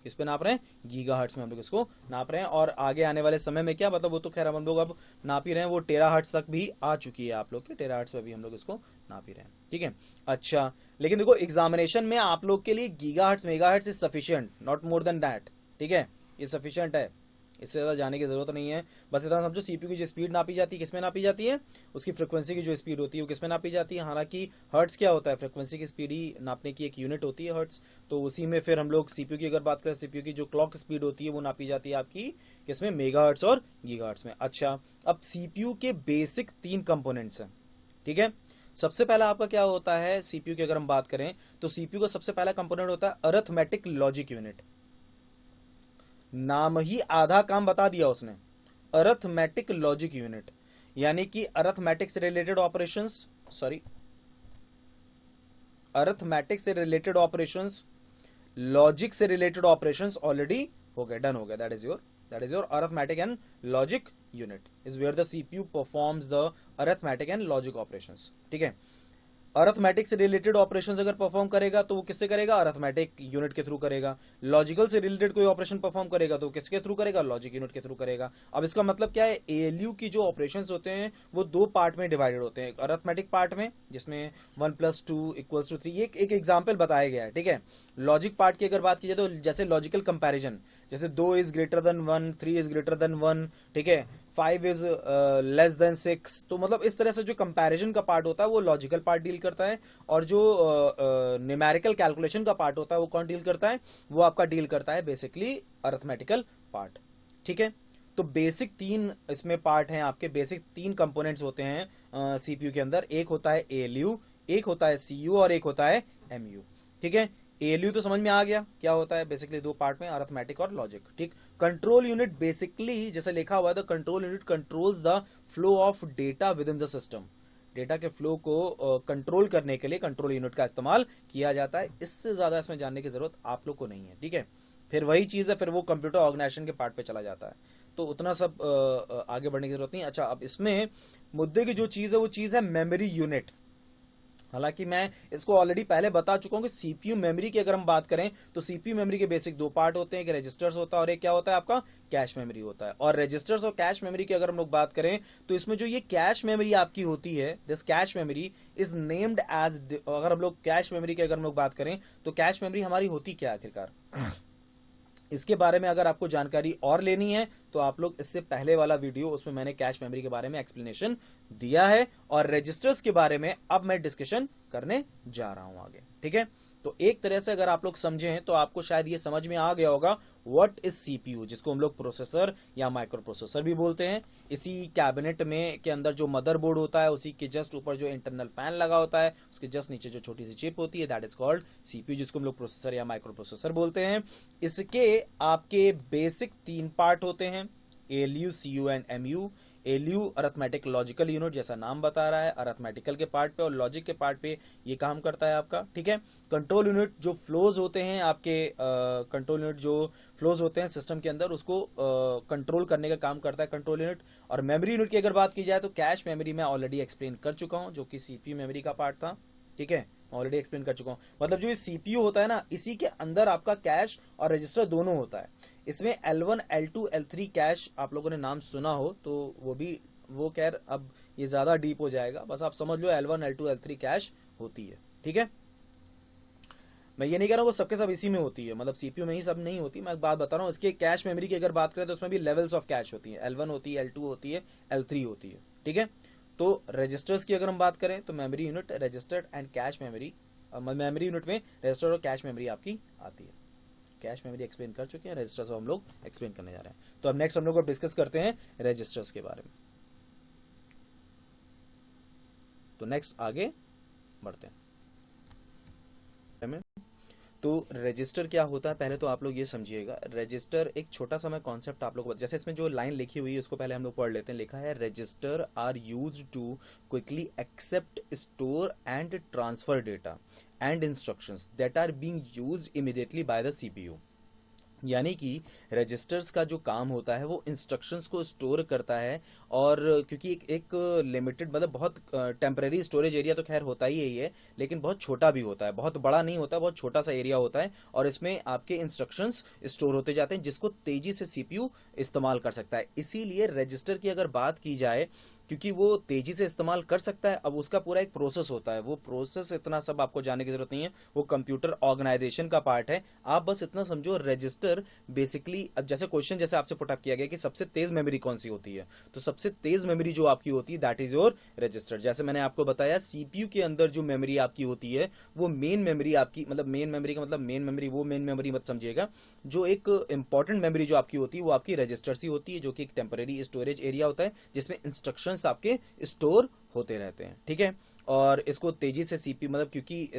किस पे नाप रहे हैं, गीगाहर्ट्ज में हम लोग इसको नाप रहे हैं। और आगे आने वाले समय में क्या, मतलब वो तो खैर हम लोग अब नाप ही रहे हैं, वो टेराहर्ट्ज तक भी आ चुकी है आप लोग के, टेराहर्ट्ज पे भी हम लोग इसको नाप ही रहे हैं। ठीक है, अच्छा, लेकिन देखो एग्जामिनेशन में आप लोग के लिए gigahertz megahertz is sufficient, not more than that. ठीक है, ये सफिशिएंट है, इससे ज्यादा जाने की जरूरत नहीं है। बस इतना समझो, सीपीयू की जो स्पीड नापी जाती है किसमें नापी जाती है, उसकी फ्रीक्वेंसी की जो स्पीड होती है वो किसमें नापी जाती है। हालांकि हर्ट्स क्या होता है, फ्रीक्वेंसी की स्पीड ही नापने की एक यूनिट होती है हर्ट्स, तो उसी में फिर हम लोग सीपीयू की अगर बात करें, सीपीयू की जो क्लॉक स्पीड होती है वो नापी जाती है आपकी किसमें, मेगाहर्ट्ज और गीगाहर्ट्ज में। अच्छा, अब सीपीयू के बेसिक 3 कंपोनेंट्स हैं। ठीक है, सबसे पहला आपका क्या होता है सीपीयू की अगर हम बात करें तो सीपीयू का सबसे पहला कंपोनेंट होता है अरिथमेटिक लॉजिक यूनिट। नाम ही आधा काम बता दिया उसने, अरिथमेटिक लॉजिक यूनिट, यानी कि अरिथमेटिक से रिलेटेड ऑपरेशंस, सॉरी अरिथमेटिक से रिलेटेड ऑपरेशंस, लॉजिक से रिलेटेड ऑपरेशंस ऑलरेडी हो गए, डन हो गए, that is your arithmetic and logic unit is where the CPU performs the arithmetic and logic operations. ठीक है, अरिथमेटिक से रिलेटेड ऑपरेशंस अगर परफॉर्म करेगा तो वो किससे करेगा, अरिथमेटिक यूनिट के थ्रू करेगा। लॉजिकल से रिलेटेड कोई ऑपरेशन परफॉर्म करेगा तो किसके थ्रू करेगा, लॉजिक यूनिट के थ्रू करेगा। अब इसका मतलब क्या है, एएलयू की जो ऑपरेशंस होते हैं वो 2 पार्ट में डिवाइडेड होते हैं, अरिथमेटिक पार्ट में जिसमें 1 + 2 = 3, ये एक एग्जाम्पल बताया गया है। ठीक है, लॉजिक पार्ट की अगर बात की जाए तो जैसे लॉजिकल कंपैरिजन, जैसे 2 = 1, 3 = 1, ठीक है, 5 = <6, तो मतलब इस तरह से जो कंपैरिजन का पार्ट होता है वो लॉजिकल पार्ट डील करता है, और जो न्यूमेरिकल कैलकुलेशन का पार्ट होता है वो कौन डील करता है, वो आपका डील करता है बेसिकली अरिथमेटिकल पार्ट। ठीक है, तो बेसिक 3 इसमें पार्ट हैं आपके, बेसिक 3 कंपोनेंट्स होते हैं सीपीयू के अंदर, एक होता है एएलयू, एक होता है सीयू और एक होता है एमयू। ठीक है, एएलयू तो समझ में आ गया क्या होता है, बेसिकली 2 पार्ट में, अरिथमेटिक और लॉजिक। ठीक, कंट्रोल यूनिट बेसिकली जैसे लिखा हुआ है, the control unit controls the flow of data with in the system, data के फ्लो को कंट्रोल करने के लिए कंट्रोल यूनिट का इस्तेमाल किया जाता है। इससे ज्यादा इसमें जानने की जरूरत आप लोग को नहीं है। ठीक है, फिर वही चीज है, फिर वो कंप्यूटर ऑर्गेनाइजेशन के पार्ट पे चला जाता है, तो उतना सब आगे बढ़ने की जरूरत नहीं। अच्छा, अब इसमें मुद्दे की जो चीज है वो चीज है मेमोरी यूनिट। हालांकि मैं इसको ऑलरेडी पहले बता चुका हूं कि सीपीयू मेमोरी की अगर हम बात करें तो सीपीयू मेमोरी के बेसिक 2 पार्ट होते हैं, एक रजिस्टर्स होता है और एक क्या होता है आपका कैश मेमोरी होता है। और रजिस्टर्स और कैश मेमोरी की अगर हम लोग बात करें तो इसमें जो ये कैश मेमोरी आपकी होती है, this cache memory is named as, अगर हम लोग कैश मेमोरी की अगर हम लोग बात करें तो कैश मेमोरी हमारी होती क्या आखिरकार, इसके बारे में अगर आपको जानकारी और लेनी है तो आप लोग इससे पहले वाला वीडियो, उसमें मैंने कैश मेमोरी के बारे में एक्सप्लेनेशन दिया है, और रजिस्टर्स के बारे में अब मैं डिस्कशन करने जा रहा हूं आगे। ठीक है, तो एक तरह से अगर आप लोग समझे हैं तो आपको शायद ये समझ में आ गया होगा व्हाट इज सीपीयू, जिसको हम लोग प्रोसेसर या माइक्रो प्रोसेसर भी बोलते हैं। इसी कैबिनेट में के अंदर जो मदरबोर्ड होता है, उसी के जस्ट ऊपर जो इंटरनल फैन लगा होता है, उसके जस्ट नीचे जो छोटी सी चिप होती है, दैट इज कॉल्ड सीपीयू, जिसको हम लोग प्रोसेसर या माइक्रो प्रोसेसर बोलते हैं। इसके आपके बेसिक 3 पार्ट होते हैं, ALU, CU and MU. ALU arithmetic logical unit, जैसा नाम बता रहा है, अरिथमेटिकल के पार्ट पे और लॉजिक के पार्ट पे ये काम करता है आपका, ठीक है। कंट्रोल यूनिट जो फ्लोज होते हैं आपके, कंट्रोल यूनिट जो फ्लोज होते हैं सिस्टम के अंदर, उसको कंट्रोल करने का काम करता है कंट्रोल यूनिट। और मेमोरी यूनिट की अगर बात की जाए तो कैश मेमोरी मैं ऑलरेडी एक्सप्लेन कर चुका हूं, जो कि सीपीयू मेमोरी का पार्ट था, ठीक है, ऑलरेडी एक्सप्लेन कर चुका हूं। मतलब जो ये सीपीयू होता है ना, इसी के अंदर आपका कैश और रजिस्टर दोनों होता है। इसमें L1, L2, L3 कैश आप लोगों ने नाम सुना हो तो वो खैर अब ये ज्यादा डीप हो जाएगा, बस आप समझ लो L1, L2, L3 कैश होती है, ठीक है। मैं ये नहीं कह रहा हूँ वो सबके सब इसी में होती है, मतलब सीपीयू में ही सब नहीं होती, मैं एक बात बता रहा हूँ। इसके कैश मेमोरी की अगर बात करें तो उसमें भी लेवल्स ऑफ कैश होती है, L1 होती है, L2 होती है, L3 होती है, ठीक है। तो रजिस्टर्स की अगर हम बात करें तो memory unit, registered and cache memory, memory unit में रजिस्टर और कैश मेमोरी आपकी आती है। कैश मेमोरी एक्सप्लेन कर चुके हैं, रजिस्टर्स हम लोग एक्सप्लेन करने जा रहे हैं। तो अब नेक्स्ट हम लोग अब डिस्कस करते हैं रजिस्टर्स के बारे में। तो नेक्स्ट आगे बढ़ते हैं। तो रजिस्टर क्या होता है, पहले तो आप लोग ये समझिएगा। रजिस्टर एक छोटा सा मैं कॉन्सेप्ट आप लोग, जैसे इसमें जो लाइन लिखी हुई है उसको पहले हम लोग पढ़ लेते हैं। लिखा है register are used to quickly accept, store and transfer data and instructions that are being used immediately by the CPU. यानी कि रजिस्टर्स का जो काम होता है वो इंस्ट्रक्शंस को स्टोर करता है, और क्योंकि एक लिमिटेड, मतलब बहुत टेम्परेरी स्टोरेज एरिया तो खैर होता ही यही है, लेकिन बहुत छोटा भी होता है, बहुत बड़ा नहीं होता, बहुत छोटा सा एरिया होता है, और इसमें आपके इंस्ट्रक्शंस स्टोर होते जाते हैं जिसको तेजी से सीपीयू इस्तेमाल कर सकता है। इसीलिए रजिस्टर की अगर बात की जाए, क्योंकि वो तेजी से इस्तेमाल कर सकता है, अब उसका पूरा एक प्रोसेस होता है, वो प्रोसेस इतना सब आपको जानने की जरूरत नहीं है, वो कंप्यूटर ऑर्गेनाइजेशन का पार्ट है। आप बस इतना समझो, रजिस्टर बेसिकली, जैसे क्वेश्चन जैसे आपसे पुट अप किया गया कि सबसे तेज मेमोरी कौन सी होती है, तो सबसे तेज मेमोरी जो आपकी होती है दैट इज योर रजिस्टर। जैसे मैंने आपको बताया, सीपीयू के अंदर जो मेमोरी आपकी होती है वो मेन मेमोरी आपकी, मतलब मेन मेमोरी का मतलब मेन मेमोरी, वो मेन मेमोरी मत समझिएगा, जो एक इंपॉर्टेंट मेमोरी जो आपकी होती है वो आपकी रजिस्टर सी होती है, जो कि एक टेम्परेरी स्टोरेज एरिया होता है जिसमें इंस्ट्रक्शन आपके स्टोर होते रहते हैं, ठीक है। और इसको तेजी से सीपी, मतलब क्योंकि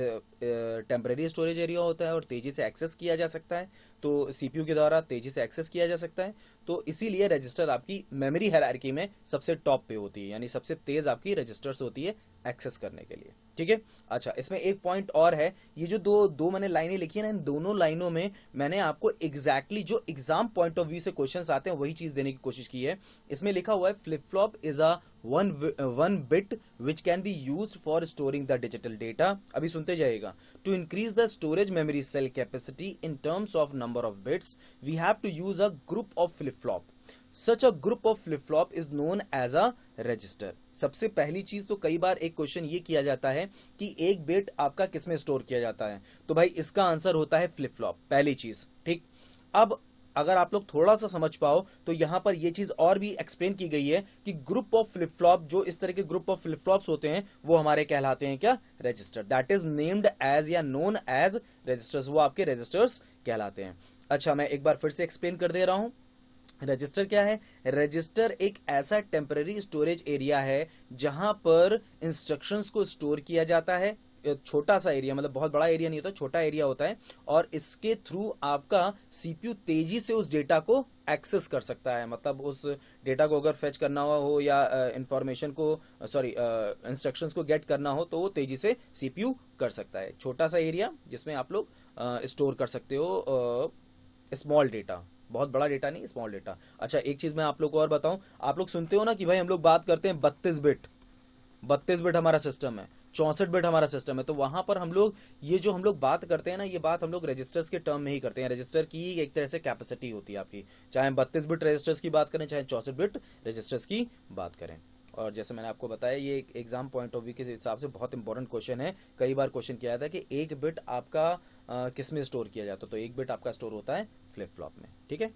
टेम्परेरी स्टोरेज एरिया होता है और तेजी से एक्सेस किया जा सकता है, तो सीपीयू के द्वारा तेजी से एक्सेस किया जा सकता है, तो इसीलिए रजिस्टर आपकी मेमोरी हायरार्की में सबसे टॉप पे होती है, यानी सबसे तेज आपकी रजिस्टर्स होती है एक्सेस करने के लिए, ठीक है। अच्छा, इसमें एक पॉइंट और है, ये जो दो मैंने लाइनें लिखी है ना, इन दोनों लाइनों में मैंने आपको एग्जैक्टली जो एग्जाम पॉइंट ऑफ व्यू से क्वेश्चंस आते हैं वही चीज देने की कोशिश की है। इसमें लिखा हुआ है flip flop is a one bit which can be used for storing the digital data. अभी सुनते जाइएगा। To increase the storage memory cell capacity in terms of number of bits we have to use a group of flip flop. Such a group of flip flop is known as a register. सबसे पहली चीज तो कई बार एक क्वेश्चन ये किया जाता है कि एक बिट आपका किसमें स्टोर किया जाता है, तो भाई इसका आंसर होता है फ्लिप फ्लॉप, पहली चीज, ठीक। अब अगर आप लोग थोड़ा सा समझ पाओ तो यहां पर यह चीज और भी एक्सप्लेन की गई है कि ग्रुप ऑफ फ्लिप फ्लॉप, जो इस तरह के ग्रुप ऑफ फ्लिप फ्लॉप्स होते हैं वो हमारे कहलाते हैं क्या, register. That is named as या नोन एज रजिस्टर्स, वो आपके रजिस्टर्स कहलाते हैं। अच्छा, मैं एक बार फिर से एक्सप्लेन कर दे रहा हूं। रजिस्टर क्या है? रजिस्टर एक ऐसा टेम्पररी स्टोरेज एरिया है जहां पर इंस्ट्रक्शंस को स्टोर किया जाता है। छोटा सा एरिया, मतलब बहुत बड़ा एरिया नहीं होता, छोटा एरिया होता है, और इसके थ्रू आपका सीपीयू तेजी से उस डेटा को एक्सेस कर सकता है। मतलब उस डेटा को अगर फेच करना हो या इंफॉर्मेशन को, सॉरी, इंस्ट्रक्शंस को गेट करना हो तो वो तेजी से सीपीयू कर सकता है। छोटा सा एरिया जिसमें आप लोग स्टोर कर सकते हो स्मॉल डेटा, बहुत बड़ा डेटा नहीं, स्मॉल डेटा। अच्छा, एक चीज मैं आप लोग को और बताऊं, आप लोग सुनते हो ना कि भाई हम लोग बात करते हैं 32 बिट, 32 बिट हमारा सिस्टम है, 64 बिट हमारा सिस्टम है, तो वहां पर हम लोग ये जो हम लोग बात करते हैं ना, ये बात हम लोग रजिस्टर्स के टर्म में ही करते हैं। रजिस्टर की एक तरह से कैपेसिटी होती है आपकी, चाहे 32 बिट रजिस्टर्स की बात करें, चाहे 64 बिट रजिस्टर्स की बात करें। और जैसे मैंने आपको बताया, ये एक एग्जाम पॉइंट ऑफ व्यू के हिसाब से बहुत इंपॉर्टेंट क्वेश्चन है। कई बार क्वेश्चन किया जाता है कि एक बिट आपका किस में स्टोर किया जाता है, तो एक बिट आपका स्टोर होता है फ्लिप फ्लॉप में, ठीक है।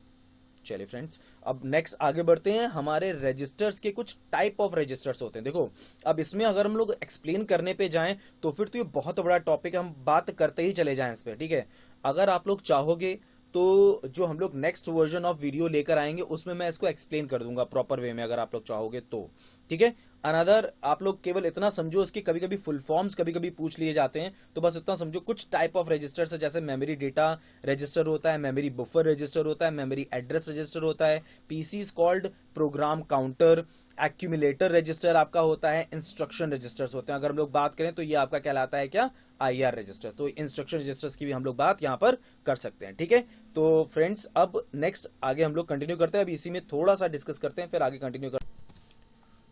चलिए फ्रेंड्स, अब नेक्स्ट आगे बढ़ते हैं। हमारे रजिस्टर्स के कुछ टाइप ऑफ रजिस्टर्स होते हैं। देखो, अब इसमें अगर हम लोग एक्सप्लेन करने पे जाएं तो फिर तो ये बहुत बड़ा टॉपिक है, हम बात करते ही चले जाएं इस पे, ठीक है। अगर आप लोग चाहोगे तो जो हम लोग नेक्स्ट वर्जन ऑफ वीडियो लेकर आएंगे उसमें मैं इसको एक्सप्लेन कर दूंगा प्रॉपर वे में, अगर आप लोग चाहोगे तो, ठीक है। अनदर, आप लोग केवल इतना समझो, उसके कभी कभी फुल फॉर्म्स कभी कभी पूछ लिए जाते हैं, तो बस इतना समझो कुछ टाइप ऑफ रजिस्टर्स है, जैसे मेमोरी डेटा रजिस्टर होता है, मेमोरी बफर रजिस्टर होता है, मेमोरी एड्रेस रजिस्टर होता है, PC called program counter, accumulator register आपका होता है, इंस्ट्रक्शन रजिस्टर्स होते हैं। अगर हम लोग बात करें तो ये आपका कहलाता है क्या, आईआर रजिस्टर। तो इंस्ट्रक्शन रजिस्टर्स की भी हम लोग बात यहां पर कर सकते हैं, ठीक है। तो फ्रेंड्स, अब नेक्स्ट आगे हम लोग कंटिन्यू करते हैं, अब इसी में थोड़ा सा डिस्कस करते हैं, फिर आगे कंटिन्यू करते हैं।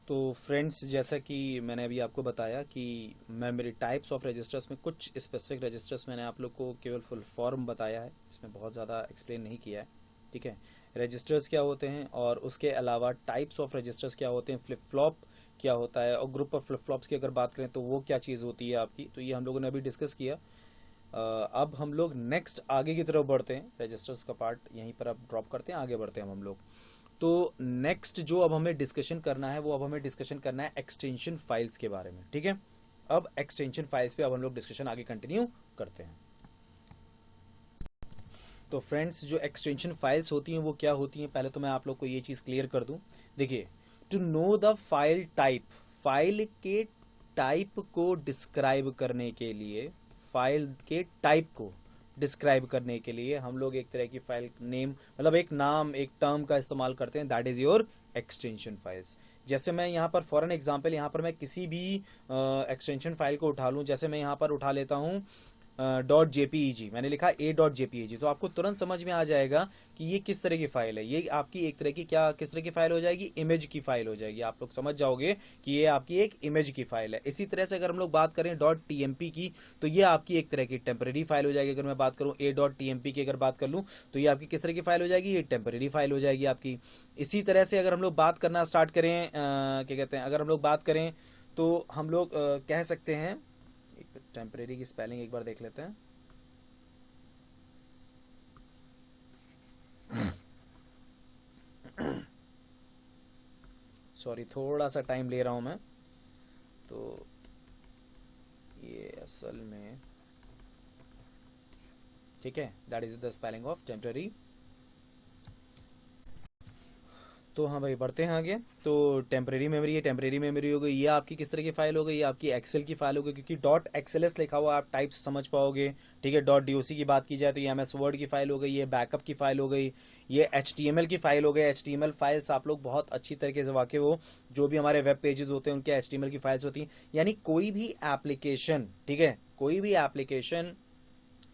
तो फ्रेंड्स, जैसा कि मैंने अभी आपको बताया कि मेमोरी टाइप्स ऑफ रजिस्टर्स में कुछ स्पेसिफिक रजिस्टर्स मैंने आप लोग को केवल फुल फॉर्म बताया है, इसमें बहुत ज़्यादा एक्सप्लेन नहीं किया है, ठीक है। रजिस्टर्स क्या होते हैं और उसके अलावा टाइप्स ऑफ रजिस्टर्स क्या होते हैं, फ्लिप फ्लॉप क्या होता है, और ग्रुप ऑफ फ्लिप फ्लॉप्स की अगर बात करें तो वो क्या चीज़ होती है आपकी, तो ये हम लोगों ने अभी डिस्कस किया। अब हम लोग नेक्स्ट आगे की तरफ बढ़ते हैं। रजिस्टर्स का पार्ट यहीं पर अब ड्रॉप करते हैं, आगे बढ़ते हैं हम लोग। तो नेक्स्ट जो अब हमें डिस्कशन करना है, वो अब हमें डिस्कशन करना है एक्सटेंशन फाइल्स के बारे में, ठीक है। अब एक्सटेंशन फाइल्स पे अब हम लोग डिस्कशन आगे कंटिन्यू करते हैं। तो फ्रेंड्स, जो एक्सटेंशन फाइल्स होती हैं वो क्या होती हैं, पहले तो मैं आप लोग को ये चीज़ क्लियर कर दूं। देखिए, to know the file type, file के टाइप को डिस्क्राइब करने के लिए, फाइल के टाइप को डिस्क्राइब करने के लिए हम लोग एक तरह की फाइल नेम, मतलब एक नाम, एक टर्म का इस्तेमाल करते हैं, that is your extension files. जैसे मैं यहाँ पर फॉर एन एग्जाम्पल, यहाँ पर मैं किसी भी एक्सटेंशन फाइल को उठा लूँ, जैसे मैं यहाँ पर उठा लेता हूँ .jpeg, मैंने लिखा a.jpeg, तो आपको तुरंत समझ में आ जाएगा कि ये किस तरह की फाइल है। ये आपकी एक तरह की क्या, किस तरह की फाइल हो जाएगी, इमेज की फाइल हो जाएगी। आप लोग समझ जाओगे कि ये आपकी एक इमेज की फाइल है। इसी तरह से अगर हम लोग बात करें .tmp की, तो ये आपकी एक तरह की टेम्परेरी फाइल हो जाएगी। अगर मैं बात करूं a.tmp की अगर बात कर लूं, तो ये आपकी किस तरह की फाइल हो जाएगी, ये टेम्परेरी फाइल हो जाएगी आपकी। इसी तरह से अगर हम लोग बात करना स्टार्ट करें, क्या कहते हैं, अगर हम लोग बात करें तो हम लोग कह सकते हैं, टेम्परेरी की स्पेलिंग एक बार देख लेते हैं। सॉरी, थोड़ा सा टाइम ले रहा हूं मैं, तो ये असल में, ठीक है, that is the spelling of temporary. तो हाँ भाई, बढ़ते हैं आगे। तो टेम्परेरी मेमोरी, ये टेम्परेरी मेमोरी हो गई, ये आपकी किस तरह की फाइल हो गई, ये आपकी एक्सेल की फाइल हो गई, क्योंकि .xls लिखा हुआ आप टाइप्स समझ पाओगे, ठीक है। .doc की बात की जाए तो ये MS वर्ड की फाइल हो गई, ये बैकअप की फाइल हो गई, ये HTML की फाइल हो गई। HTML फाइल्स आप लोग बहुत अच्छी तरीके से वाकिफ हो, जो भी हमारे वेब पेजेस होते हैं उनके HTML की फाइल्स होती हैं। यानी कोई भी एप्लीकेशन, ठीक है, कोई भी एप्लीकेशन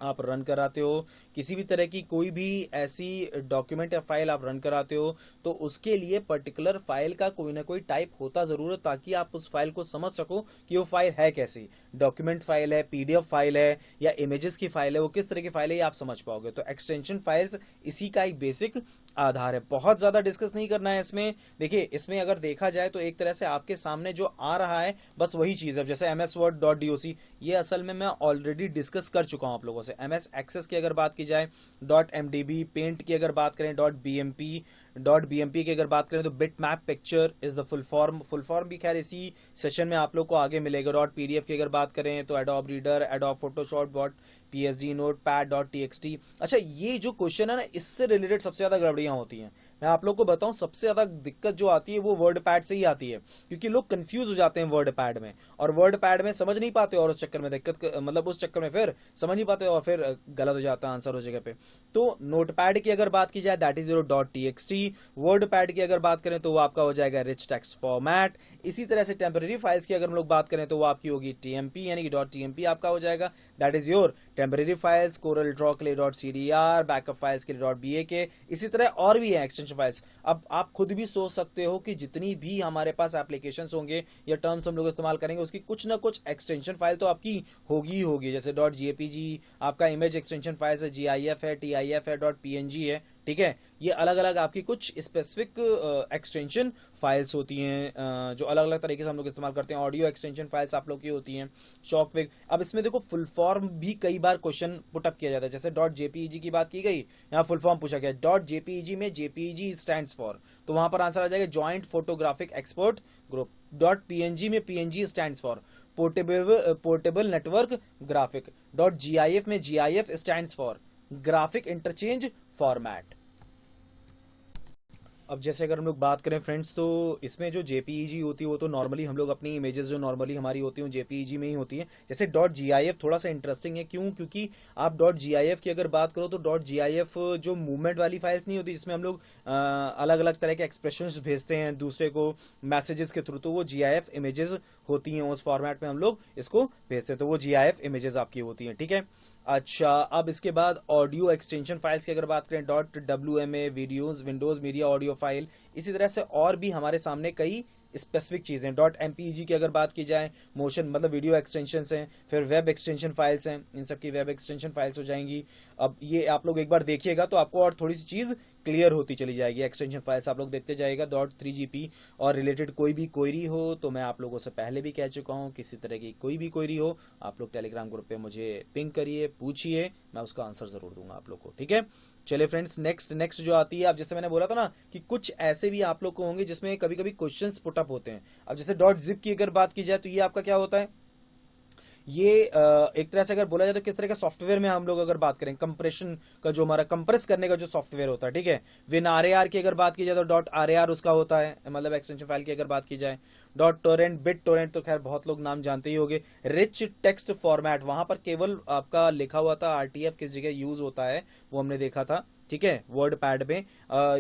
आप रन कराते हो, किसी भी तरह की कोई भी ऐसी डॉक्यूमेंट या फाइल आप रन कराते हो, तो उसके लिए पर्टिकुलर फाइल का कोई ना कोई टाइप होता जरूर है, ताकि आप उस फाइल को समझ सको कि वो फाइल है कैसी, डॉक्यूमेंट फाइल है, PDF फाइल है, या इमेजेस की फाइल है, वो किस तरह की फाइल है, ये आप समझ पाओगे। तो एक्सटेंशन फाइल्स इसी का एक बेसिक आधार है। बहुत ज्यादा डिस्कस नहीं करना है इसमें। देखिए, इसमें अगर देखा जाए तो एक तरह से आपके सामने जो आ रहा है बस वही चीज है। जैसे MS Word .doc, ये असल में मैं ऑलरेडी डिस्कस कर चुका हूं आप लोगों से। MS Access की अगर बात की जाए, .mdb, पेंट की अगर बात करें, .bmp की अगर बात करें, तो bit map picture is the full form. Full form भी खैर इसी सेशन में आप लोग को आगे मिलेगा। .pdf की अगर बात करें तो adobe reader, adobe Photoshop, .psd, notepad, .txt। अच्छा, ये जो क्वेश्चन है ना, इससे रिलेटेड सबसे ज्यादा गड़बड़ियां होती हैं। मैं आप लोग को बताऊं, सबसे ज्यादा दिक्कत जो आती है वो वर्ड पैड से ही आती है, क्योंकि लोग कंफ्यूज हो जाते हैं वर्ड पैड में, और वर्ड पैड में समझ नहीं पाते, और उस चक्कर में दिक्कत, मतलब उस चक्कर में फिर समझ नहीं पाते और फिर गलत हो जाता है आंसर उस जगह पे। तो नोटपैड की अगर बात की जाए, that is your .txt। Word pad की अगर बात करें तो वो आपका हो जाएगा रिच टेक्स्ट फॉर्मेट। इसी तरह से टेम्परेरी फाइल्स की अगर हम लोग बात करें तो वो आपकी होगी TMP, यानी कि .tmp आपका हो जाएगा, that is your temporary files. Corel Draw के लिए .cdr, बैकअप फाइल्स के लिए .bak, इसी तरह और भी है एक्सटेंशन फाइल्स। अब आप खुद भी सोच सकते हो कि जितनी भी हमारे पास एप्लीकेशंस होंगे या टर्म्स हम लोग इस्तेमाल करेंगे, उसकी कुछ ना कुछ एक्सटेंशन फाइल तो आपकी होगी ही होगी। जैसे .jpg आपका इमेज एक्सटेंशन फाइल्स है, GIF है, TIF है, .png है, ठीक है। ये अलग अलग आपकी कुछ स्पेसिफिक एक्सटेंशन फाइल्स होती हैं जो अलग अलग तरीके से हम लोग इस्तेमाल करते हैं। ऑडियो एक्सटेंशन फाइल्स आप लोग की होती हैं, शॉकवेव। अब इसमें देखो फुल फॉर्म भी कई बार क्वेश्चन पुटअप किया जाता है, जैसे डॉट जेपीईजी की बात की गई, यहाँ फुल फॉर्म पूछा गया डॉट जेपीईजी में जेपीईजी स्टैंड्स फॉर, तो वहां पर आंसर आ जाएगा joint photographic export group. Dot PNG में PNG stands for portable network graphic. Dot GIF में GIF stands for graphic interchange format. अब जैसे अगर हम लोग बात करें फ्रेंड्स, तो इसमें जो जेपीईजी होती है वो तो नॉर्मली हम लोग अपनी इमेजेस जो नॉर्मली हमारी होती हैं जेपीईजी में ही होती हैं। जैसे डॉट जीआईएफ थोड़ा सा इंटरेस्टिंग है, क्यों? क्योंकि आप डॉट जीआईएफ की अगर बात करो तो डॉट जीआईएफ जो मूवमेंट वाली फाइल्स नहीं होती जिसमें हम लोग अलग अलग तरह के एक्सप्रेशंस भेजते हैं दूसरे को मैसेजेस के थ्रू, तो वो जीआईएफ इमेजेस होती हैं, उस फॉर्मेट में हम लोग इसको भेजते हैं, तो वो जीआईएफ इमेजेस आपकी होती हैं, ठीक है। अच्छा, अब इसके बाद ऑडियो एक्सटेंशन फाइल्स की अगर बात करें, dot WMA videos Windows media audio file. इसी तरह से और भी हमारे सामने कई स्पेसिफिक चीजें। डॉट एमपीईजी की अगर बात की जाए, मोशन मतलब वीडियो एक्सटेंशन हैं, फिर वेब एक्सटेंशन फाइल्स हैं, इन सब की वेब एक्सटेंशन फाइल्स हो जाएंगी। अब ये आप लोग एक बार देखिएगा तो आपको और थोड़ी सी चीज क्लियर होती चली जाएगी। एक्सटेंशन फाइल्स आप लोग देखते जाइएगा। डॉट 3GP और रिलेटेड कोई भी क्वेरी हो तो मैं आप लोगों से पहले भी कह चुका हूँ, किसी तरह की कोई भी क्वेरी हो आप लोग टेलीग्राम ग्रुप पे मुझे पिंग करिए, पूछिए, मैं उसका आंसर जरूर दूंगा आप लोग को, ठीक है। चलिए फ्रेंड्स, नेक्स्ट जो आती है, अब जैसे मैंने बोला था ना कि कुछ ऐसे भी आप लोग को होंगे जिसमें कभी कभी क्वेश्चंस पुटअप होते हैं। अब जैसे डॉट जिप की अगर बात की जाए तो ये आपका क्या होता है, ये एक तरह से अगर बोला जाए तो किस तरह का सॉफ्टवेयर में हम लोग अगर बात करें, कंप्रेशन का जो हमारा कंप्रेस करने का जो सॉफ्टवेयर होता है, ठीक है। विन आरएआर की अगर बात की जाए तो डॉट आरएआर उसका होता है, मतलब एक्सटेंशन फाइल की अगर बात की जाए। डॉट टोरेंट, बिट टोरेंट तो खैर बहुत लोग नाम जानते ही होंगे। रिच टेक्स्ट फॉर्मेट, वहां पर केवल आपका लिखा हुआ था, आरटीएफ किस जगह यूज होता है वो हमने देखा था, ठीक है, वर्ड पैड में।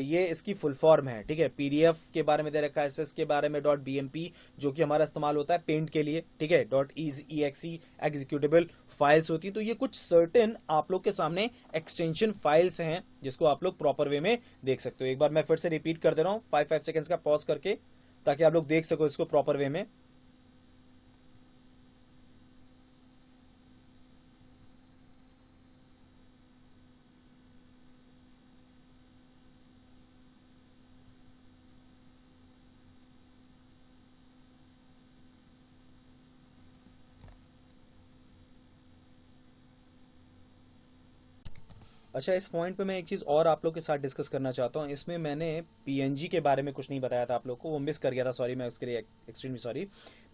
ये इसकी फुल फॉर्म है, ठीक है। पीडीएफ के बारे में दे रखा है, एसएस के बारे में डॉट बीएमपी जो कि हमारा इस्तेमाल होता है पेंट के लिए, ठीक है। डॉट ईएक्सी एग्जीक्यूटेबल फाइल्स होती है। तो ये कुछ सर्टेन आप लोग के सामने एक्सटेंशन फाइल्स हैं जिसको आप लोग प्रॉपर वे में देख सकते हो। एक बार मैं फिर से रिपीट कर दे रहा हूँ 5 सेकेंड्स का पॉज करके, ताकि आप लोग देख सको इसको प्रॉपर वे में। अच्छा, इस पॉइंट पे मैं एक चीज और आप लोग के साथ डिस्कस करना चाहता हूँ। इसमें मैंने पीएनजी के बारे में कुछ नहीं बताया था आप लोग को, वो मिस कर गया था, सॉरी, मैं उसके लिए एक्सट्रीमली सॉरी।